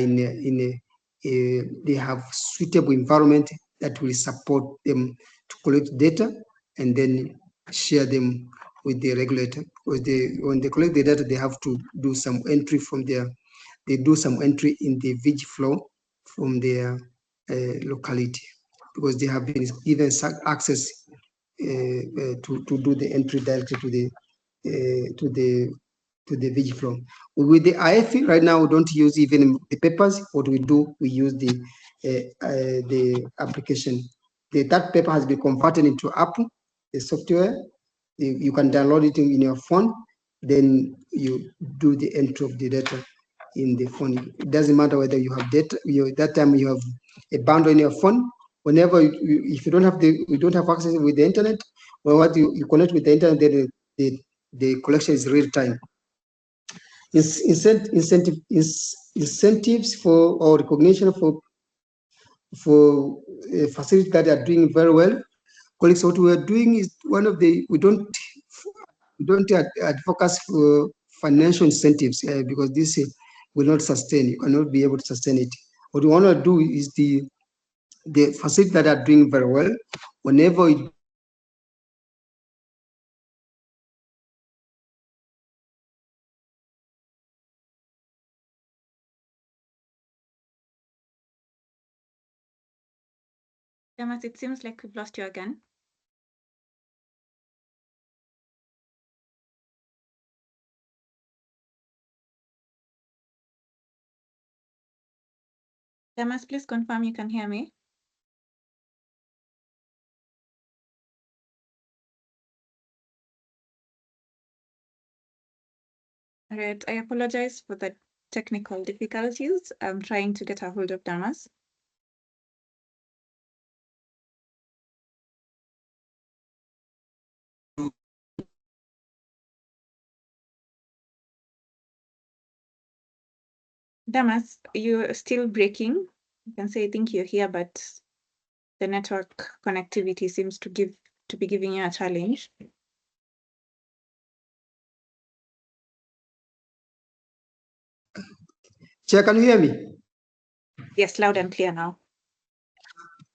they have suitable environment that will support them to collect data and then share them with the regulator. Because when they collect the data, they have to do some entry from they do some entry in the Vigiflow from their locality, because they have been given access to do the entry directly to the the Vigiflow. With the IFE right now, we don't use even the papers. What we do, we use the application. That paper has been converted into app, the software. You can download it in your phone. Then you do the entry of the data in the phone. It doesn't matter whether you have data. That time you have a bundle in your phone. Whenever if you don't have access with the internet, well, what you connect with the internet, then the collection is real time. Incentives for or recognition for facilities that are doing very well. Colleagues, what we are doing is one of the we don't focus for financial incentives because this will not sustain. You cannot be able to sustain it. What we want to do is the facilities that are doing very well. Whenever it Damas, it seems like we've lost you again. Damas, please confirm you can hear me. All right, I apologize for the technical difficulties. I'm trying to get a hold of Damas. Damas, you're still breaking. You can say I think you're here, but the network connectivity seems to be giving you a challenge. Chair, can you hear me? Yes, loud and clear now.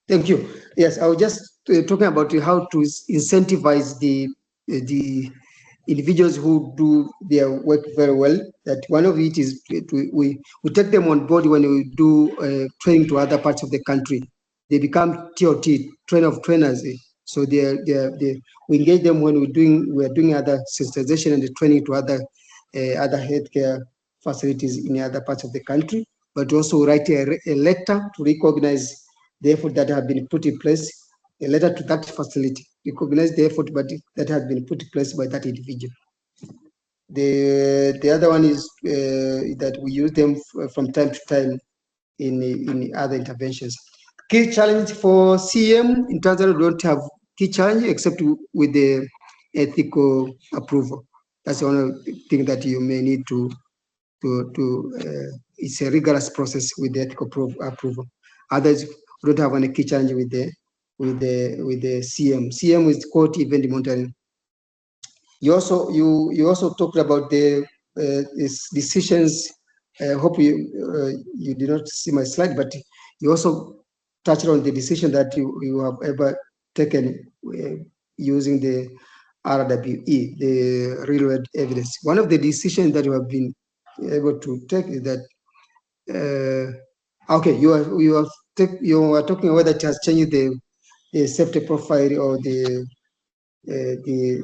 Thank you. Yes, I was just talking about how to incentivize the individuals who do their work very well. That one of it is we take them on board when we do training to other parts of the country. They become TOT, trainer of trainers. So we engage them when we are doing other sensitization and training to other healthcare facilities in other parts of the country. But also write a letter to recognize the effort that have been put in place, a letter to that facility, recognize the effort that has been put in place by that individual. The other one is that we use them from time to time in other interventions. Key challenge for CM in Tanzania, we don't have key challenge except with the ethical approval. That's one of the things that you may need to it's a rigorous process with the ethical approval. Others don't have any key challenge with the CM. CM is quality event monitoring. You also talked about the decisions. I hope you did not see my slide, but you also touched on the decision that you have ever taken using the RWE, the real world evidence. One of the decisions that you have been able to take is that okay, you are talking about whether it has changed the safety profile or the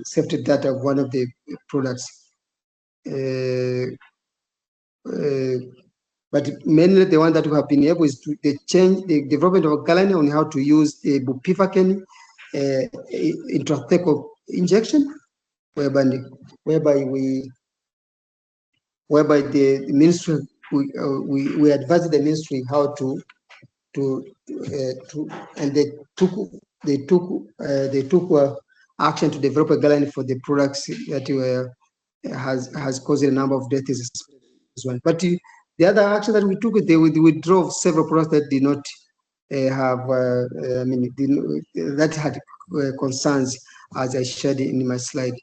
safety data of one of the products. But mainly the one that we have been able is to the development of a guideline on how to use a bupivacaine intrathecal injection, whereby the ministry we advised the ministry how to and they took action to develop a guideline for the products that has caused a number of deaths as well. But the other action that we took, they withdrew several products that did not have, that had concerns, as I shared in my slide.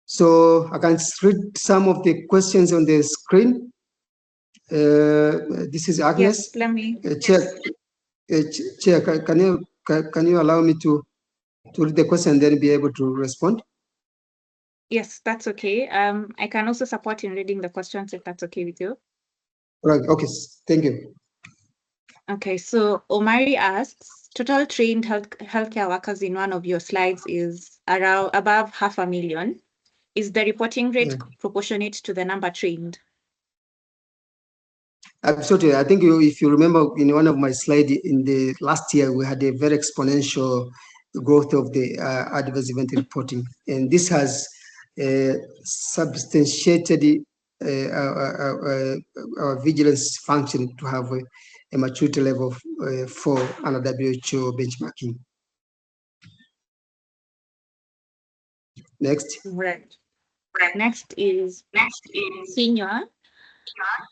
So I can read some of the questions on the screen. This is Agnes. Yes, let me. Chair, can you allow me to read the question and then be able to respond? Yes, that's okay. I can also support in reading the questions if that's okay with you. Right. Okay. Thank you. Okay. So Omari asks, total trained healthcare workers in one of your slides is around above 500,000. Is the reporting rate proportionate to the number trained? Absolutely. I think if you remember in one of my slides in the last year, we had a very exponential growth of the adverse event reporting. And this has substantiated our vigilance function to have a maturity level for an WHO benchmarking. Next. Right. Next is Senior.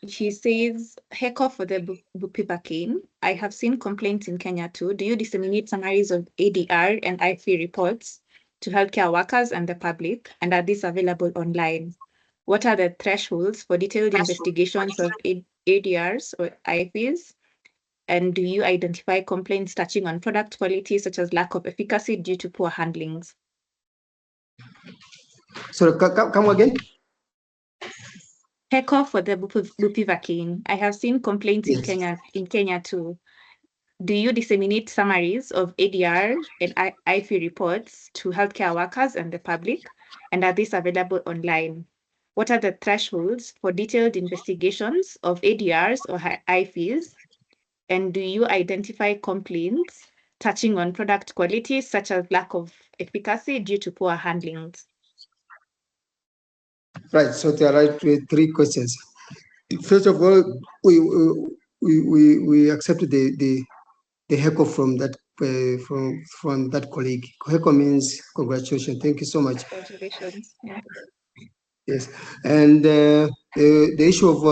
She says, heck off for the bupivacaine. I have seen complaints in Kenya too. Do you disseminate summaries of ADR and IFE reports to healthcare workers and the public? And are these available online? What are the thresholds for detailed investigations of ADRs or IFEs? And do you identify complaints touching on product quality, such as lack of efficacy due to poor handlings? So come again. Heck off for the bupivacaine. I have seen complaints in Kenya too. Do you disseminate summaries of ADR and IFE reports to healthcare workers and the public? And are these available online? What are the thresholds for detailed investigations of ADRs or IFEs? And do you identify complaints touching on product quality, such as lack of efficacy due to poor handlings? Right, so there are three questions. First of all, we accepted the HECO from that from that colleague. HECO means congratulations. Thank you so much. Congratulations. Yeah. Yes, and the issue of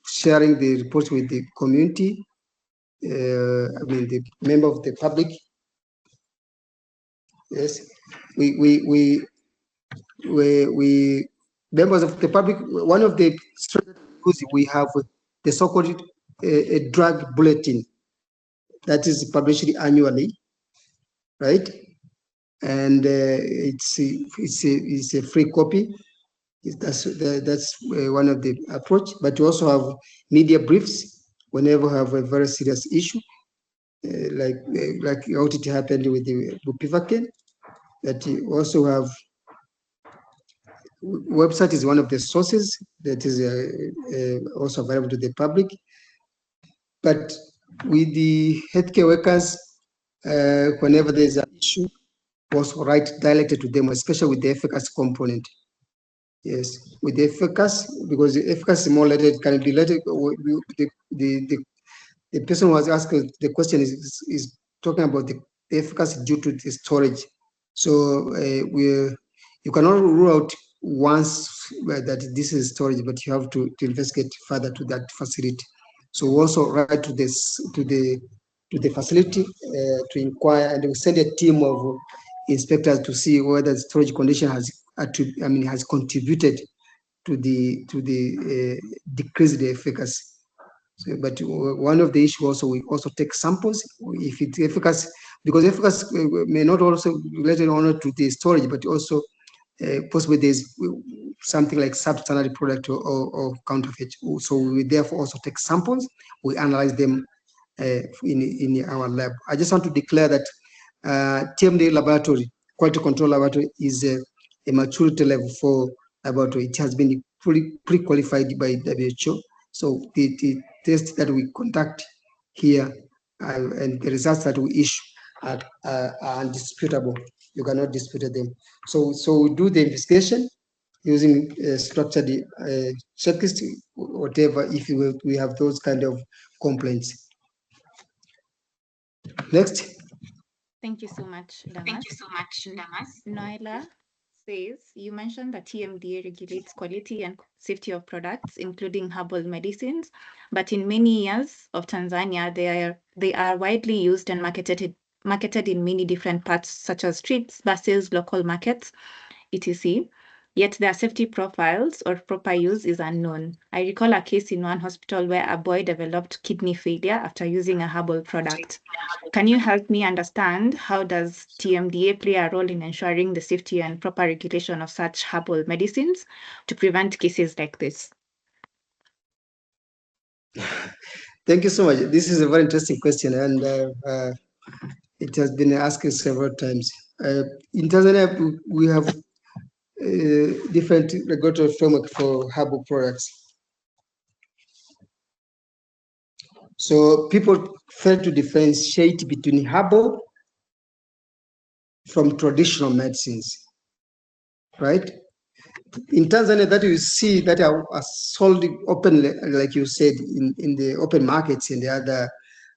sharing the reports with the community. I mean the member of the public. Yes, we members of the public. One of the strategies we have the so-called a drug bulletin that is published annually, right? And it's a free copy. That's one of the approach. But you also have media briefs whenever you have a very serious issue, like what it happened with the bupivacaine. That you also have website is one of the sources that is also available to the public. But with the healthcare workers, whenever there's an issue, also write directly to them, especially with the efficacy component. Yes, with the efficacy, because the efficacy is more related, can be related. The person who was asking the question is talking about the efficacy due to the storage. So you cannot rule out once that this is storage, but you have to investigate further to that facility. So we also write to the facility to inquire, and we send a team of inspectors to see whether the storage condition has contributed to the decrease the efficacy. So, but one of the issues also, we also take samples if it's efficacy, because efficacy may not also related only to the storage, but also possibly there's something like substandard product or counterfeit. So we therefore also take samples, we analyze them in our lab. I just want to declare that TMDA laboratory, quality control laboratory, is a maturity level for laboratory. It has been pre-qualified by WHO. So the tests that we conduct here and the results that we issue are undisputable. You cannot dispute them. So we do the investigation using structured checklist, whatever, if we have those kind of complaints. Next. Thank you so much, Damas. Noela says, you mentioned that TMDA regulates quality and safety of products, including herbal medicines, but in many areas of Tanzania, they are widely used and marketed in many different parts, such as streets, buses, local markets, etc. Yet their safety profiles or proper use is unknown. I recall a case in one hospital where a boy developed kidney failure after using a herbal product. Can you help me understand how does TMDA play a role in ensuring the safety and proper regulation of such herbal medicines to prevent cases like this? Thank you so much. This is a very interesting question, and It has been asked several times. In Tanzania, we have different regulatory framework for herbal products. So people fail to differentiate between herbal from traditional medicines, right? In Tanzania, that you see that are sold openly, like you said, in the open markets and the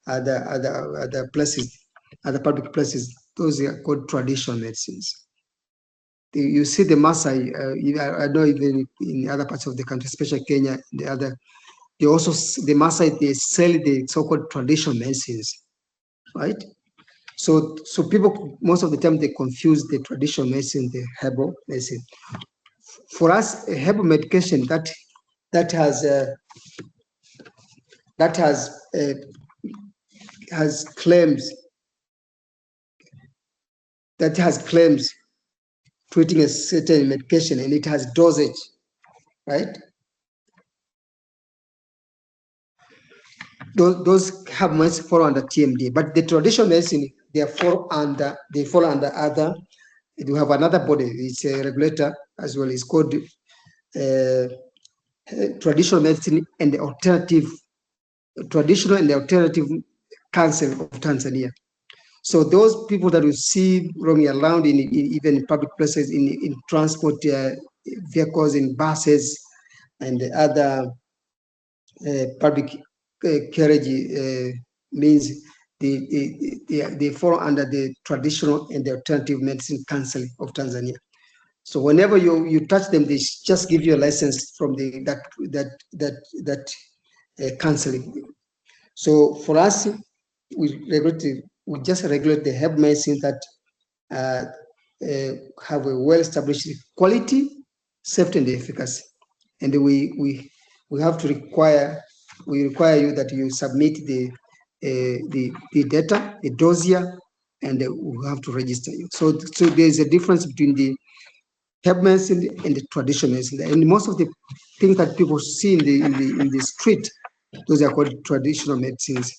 other places, other public places, those are called traditional medicines. You see the Maasai, I know even in other parts of the country, especially Kenya, they also, the Maasai, they sell the so-called traditional medicines, right? So people, most of the time, they confuse the traditional medicine, the herbal medicine. For us, a herbal medication that has claims treating a certain medication, and it has dosage, right? Those have much fall under TMDA, but the traditional medicine, they fall under other. You have another body, it's a regulator as well. It's called traditional medicine and the alternative council of Tanzania. So those people that you see roaming around in even public places, in transport vehicles, in buses, and other public carriage means they fall under the traditional and the alternative medicine council of Tanzania. So whenever you touch them, they just give you a license from that counseling. So for us, we just regulate the herb medicine that have a well-established quality, safety, and efficacy. And we have to require you that you submit the data, the dossier, and we have to register you. So there's a difference between the herb medicine and the traditional medicine. And most of the things that people see in the street, those are called traditional medicines.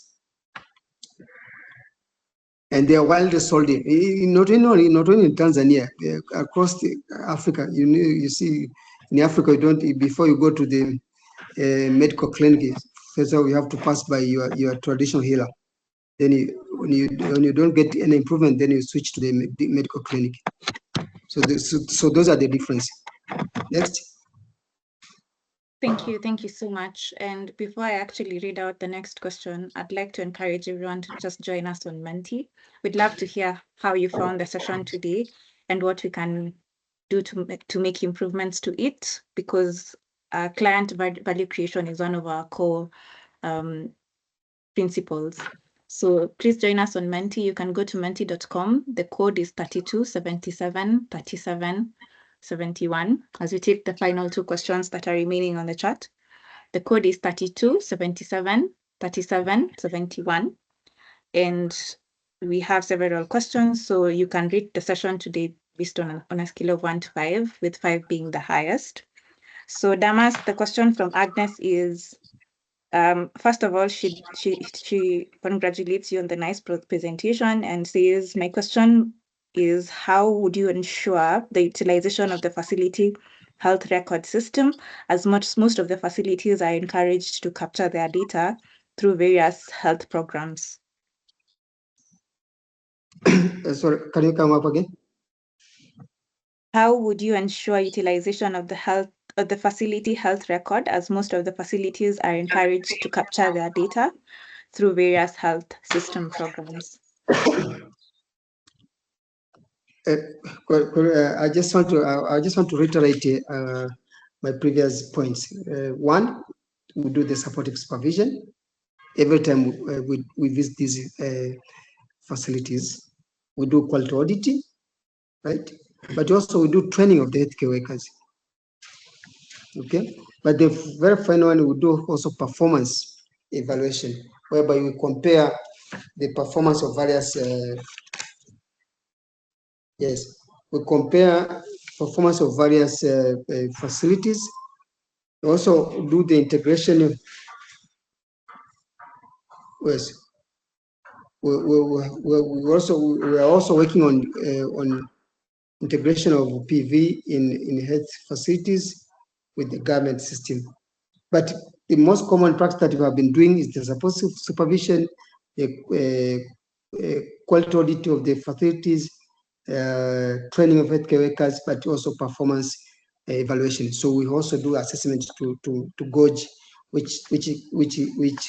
And they are widely sold not only in Tanzania, across Africa. You see, in Africa, you don't, before you go to the medical clinic, first of all, you have to pass by your traditional healer. Then when you don't get any improvement, then you switch to the medical clinic. So those are the differences. Next. Thank you so much. And before I actually read out the next question, I'd like to encourage everyone to just join us on Menti. We'd love to hear how you found the session today and what we can do to make improvements to it, because client value creation is one of our core principles. So please join us on Menti. You can go to menti.com. The code is 32773771. As we take the final two questions that are remaining on the chat, the code is 32773771. And we have several questions, so you can rate the session today based on a scale of 1 to 5, with 5 being the highest. So Damas, the question from Agnes is, first of all, she congratulates you on the nice presentation and says, my question is, how would you ensure the utilization of the facility health record system, as most of the facilities are encouraged to capture their data through various health programs? Sorry, can you come up again? How would you ensure utilization of the facility health record, as most of the facilities are encouraged to capture their data through various health system programs? I just want to reiterate my previous points. One, we do the supportive supervision every time we visit these facilities. We do quality auditing, right? But also we do training of the healthcare workers. Okay, but the very final one, we do also performance evaluation, whereby we compare the performance of various. We compare performance of various facilities. We also do the integration. Yes, we are also working on integration of PV in health facilities with the government system. But the most common practice that we have been doing is the supervision, quality audit of the facilities, training of healthcare workers, but also performance evaluation. So we also do assessment to gauge which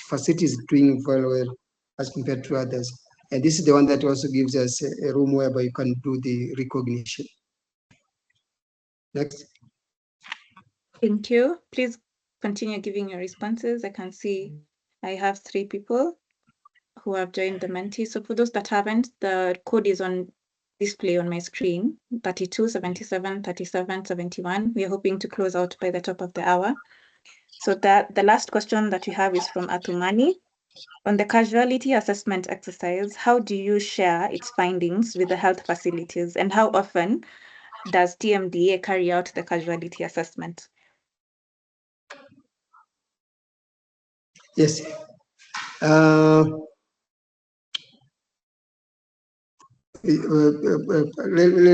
facility is doing very well as compared to others. And this is the one that also gives us a room whereby you can do the recognition. Next. Thank you. Please continue giving your responses. I can see I have 3 people who have joined the Menti. So for those that haven't, the code is on display on my screen, 32, 77, 37, 71. We are hoping to close out by the top of the hour. So the last question that we have is from Atumani. On the casualty assessment exercise, how do you share its findings with the health facilities, and how often does TMDA carry out the casualty assessment? Yes. Let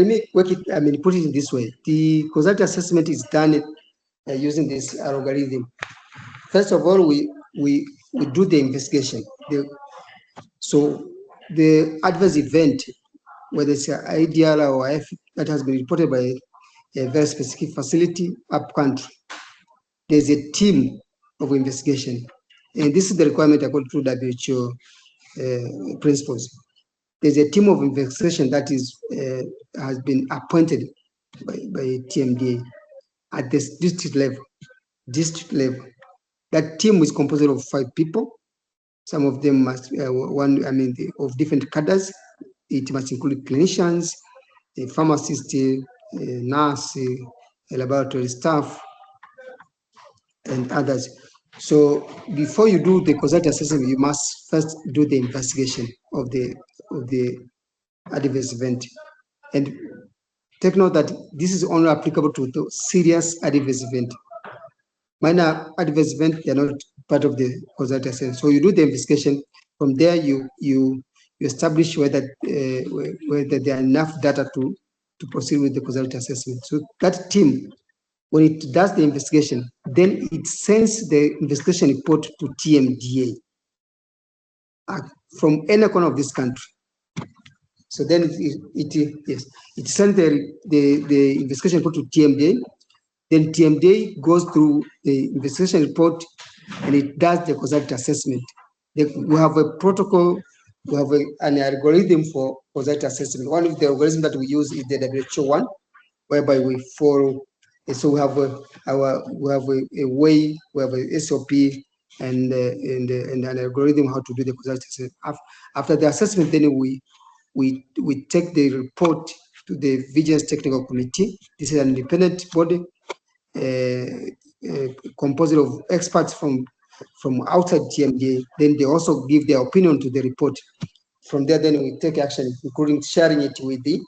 me put it in this way. The causality assessment is done using this algorithm. First of all, we do the investigation. So the adverse event, whether it's an ideal or F, that has been reported by a very specific facility up country, there's a team of investigation. And this is the requirement according to WHO principles. There's a team of investigation that has been appointed by TMDA at the district level. That team is composed of 5 people. Some of them must of different cadres. It must include clinicians, a pharmacist, a nurse, a laboratory staff, and others. So before you do the causality assessment, you must first do the investigation of the adverse event. And take note that this is only applicable to the serious adverse event. Minor adverse event, they're not part of the causality assessment. So you do the investigation. From there, you establish whether there are enough data to proceed with the causality assessment. So that team, when it does the investigation, then it sends the investigation report to TMDA from any corner of this country. So then it sends the investigation report to TMDA. Then TMDA goes through the investigation report and it does the causality assessment. We have a protocol, we have an algorithm for causality assessment. One of the algorithms that we use is the WHO one, whereby we follow. So we have a way, we have a SOP and an algorithm how to do the causality assessment. After the assessment, then we take the report to the Vigilance Technical Committee. This is an independent body composed of experts from outside TMDA. Then they also give their opinion to the report. From there, then we take action, including sharing it with the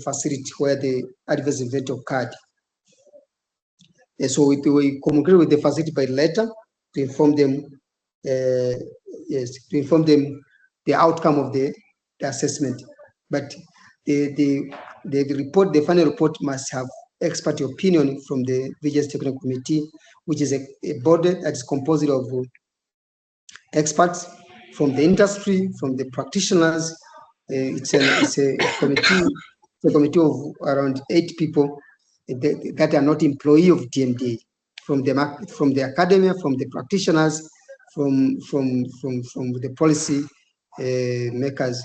facility where the adverse event occurred. And so we communicate with the facility by letter to inform them, the outcome of the assessment. But the report, the final report, must have expert opinion from the Vigilance Technical Committee, which is a body that is composed of experts from the industry, from the practitioners. It's a committee of around 8 people that are not employee of TMDA, from the academia, from the practitioners, from the policy makers,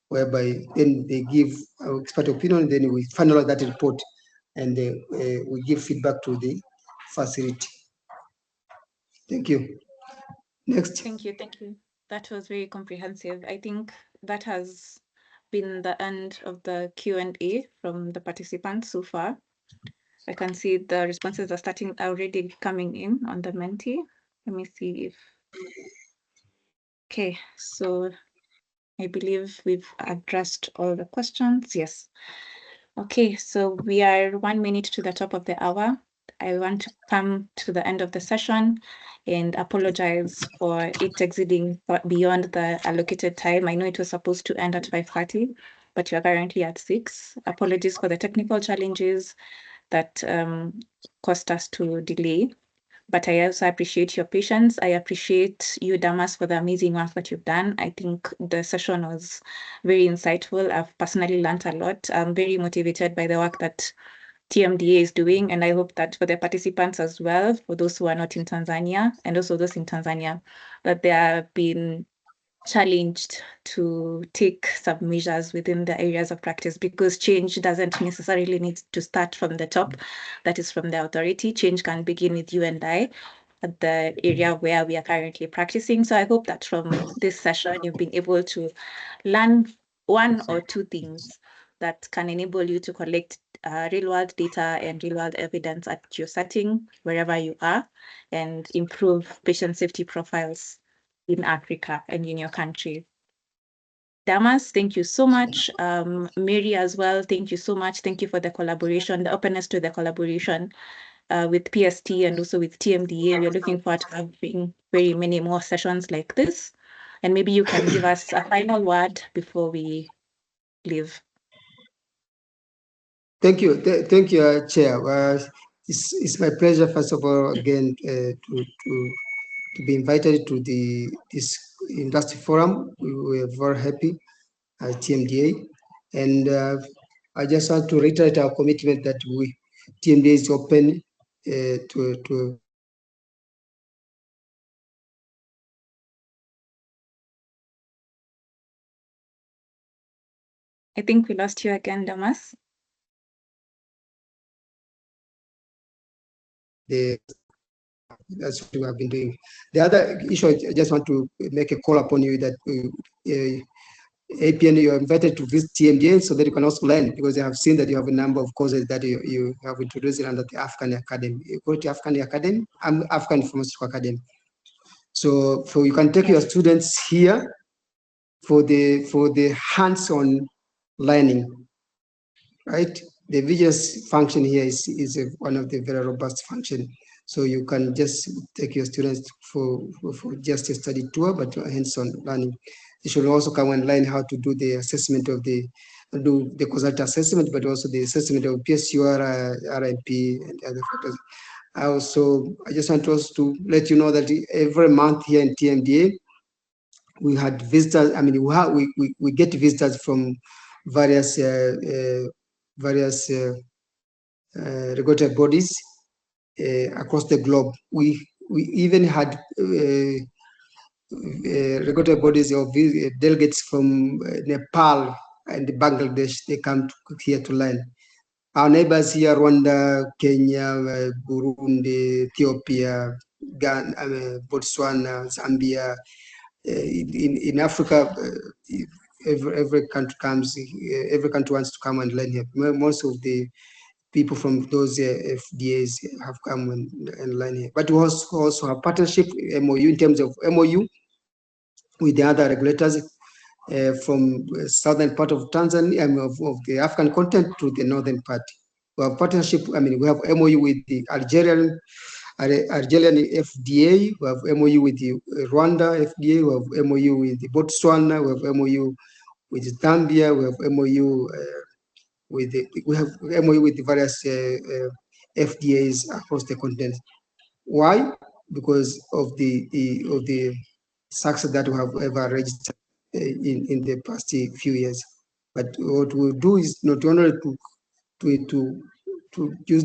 whereby then they give expert opinion, then we finalize that report and we give feedback to the facility. Thank you. Next. Thank you. That was very comprehensive. I think that has been the end of the Q&A from the participants so far. I can see the responses are already coming in on the Menti. Let me see if... Okay, so I believe we've addressed all the questions. Yes. Okay, so we are 1 minute to the top of the hour. I want to come to the end of the session and apologize for it exceeding beyond the allocated time. I know it was supposed to end at 5:30, but we are currently at 6. Apologies for the technical challenges that caused us to delay. But I also appreciate your patience. I appreciate you, Damas, for the amazing work that you've done. I think the session was very insightful. I've personally learned a lot. I'm very motivated by the work that TMDA is doing, and I hope that for the participants as well, for those who are not in Tanzania, and also those in Tanzania, that they have been challenged to take some measures within the areas of practice, because change doesn't necessarily need to start from the top, that is from the authority. Change can begin with you and I at the area where we are currently practicing. So I hope that from this session, you've been able to learn one or two things that can enable you to collect real-world data and real-world evidence at your setting, wherever you are, and improve patient safety profiles in Africa and in your country. Damas, thank you so much. Mary as well, thank you so much. Thank you for the collaboration, the openness to the collaboration with PST and also with TMDA. We're looking forward to having very many more sessions like this. And maybe you can give us a final word before we leave. Thank you, Chair. It's my pleasure, first of all, again, to be invited to this industry forum. We were very happy at TMDA, and I just want to reiterate our commitment that TMDA is open to. I think we lost you again, Damas. That's what we have been doing. The other issue, I just want to make a call upon you that APN, you are invited to visit TMDA so that you can also learn, because I have seen that you have a number of courses that you have introduced under the African Academy. You go to African Academy, African Pharmaceutical Academy. So you can take your students here for the hands-on learning, right? The vigilance function here is one of the very robust function. So you can just take your students for just a study tour, but hands-on learning. They should also come and learn how to do the assessment of do the consultant assessment, but also the assessment of PSUR, RMP, and other factors. I just want to let you know that every month here in TMDA, we had visitors. I mean, we get visitors from various regulatory bodies across the globe. We even had regulatory bodies of delegates from Nepal and Bangladesh. They come here to learn. Our neighbors here, Rwanda, Kenya, Burundi, Ethiopia, Ghana, Botswana, Zambia. In Africa, every country comes. Every country wants to come and learn here. Most of the people from those FDAs have come and learn here. But we also have partnership MOU in terms of MOU with the other regulators from southern part of Tanzania, of the African continent to the northern part. We have partnership. I mean, we have MOU with the Algerian FDA. We have MOU with the Rwanda FDA. We have MOU with the Botswana. We have MOU with Zambia. We have MOU with the various FDAs across the continent. Why? Because of the success that we have ever registered in the past few years. But what we'll do is not only to use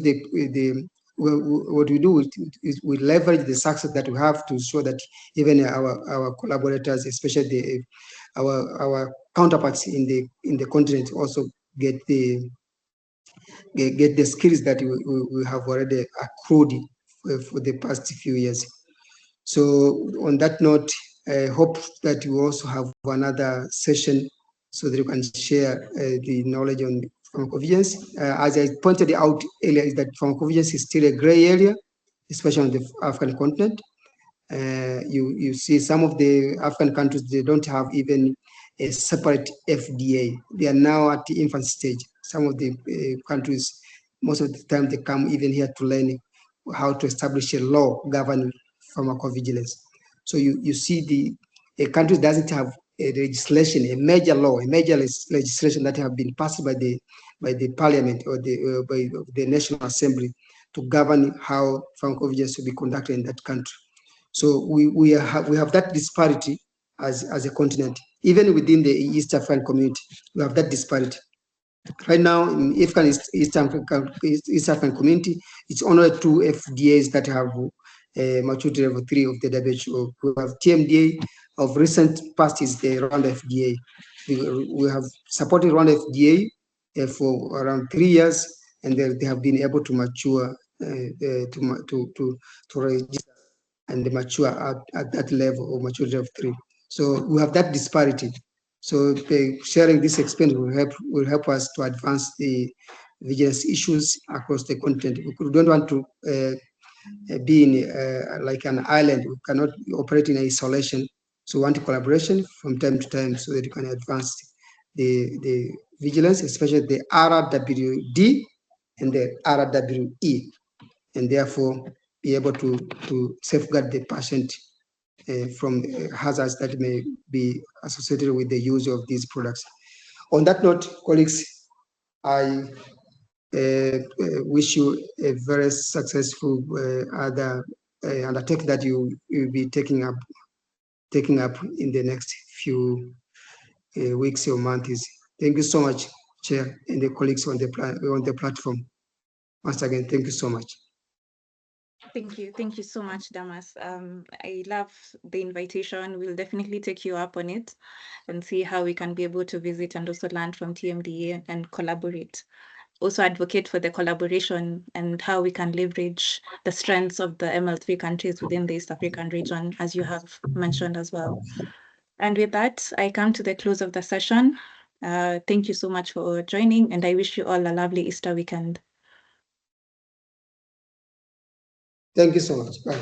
what we do is we leverage the success that we have to show that even our collaborators, especially our counterparts in the continent, also get the skills that we have already accrued for the past few years. So on that note, I hope that you also have another session so that you can share the knowledge on pharmacovigilance. As I pointed out earlier, is that pharmacovigilance is still a gray area, especially on the African continent. You see some of the African countries, they don't have even a separate FDA. They are now at the infant stage. Some of the countries, most of the time, they come even here to learn how to establish a law governing pharmacovigilance. So you see a country doesn't have a legislation, a major law, a major legislation that have been passed by the parliament or by the National Assembly to govern how pharmacovigilance will be conducted in that country. So we have that disparity as a continent. Even within the East African community, we have that disparity. Right now, in East African community, it's only 2 FDAs that have maturity level 3 of the WHO. We have TMDA. Of recent past is the Rwanda FDA. We have supported Rwanda FDA for around 3 years, and they have been able to mature to register and mature at that level of maturity of 3. So we have that disparity. So sharing this experience will help us to advance the vigilance issues across the continent. We don't want to be in like an island. We cannot operate in isolation. So we want collaboration from time to time so that you can advance the vigilance, especially the RWD and the RWE, and therefore be able to safeguard the patient from hazards that may be associated with the use of these products. On that note, colleagues, I wish you a very successful other undertaking that you'll be taking up in the next few weeks or months. Thank you so much, Chair, and the colleagues on the platform. Once again, thank you so much. Thank you so much, Damas. I love the invitation. We'll definitely take you up on it and see how we can be able to visit and also learn from TMDA and collaborate. Also advocate for the collaboration and how we can leverage the strengths of the ML3 countries within the East African region, as you have mentioned as well. And with that, I come to the close of the session. Thank you so much for joining, and I wish you all a lovely Easter weekend. Thank you so much. Bye.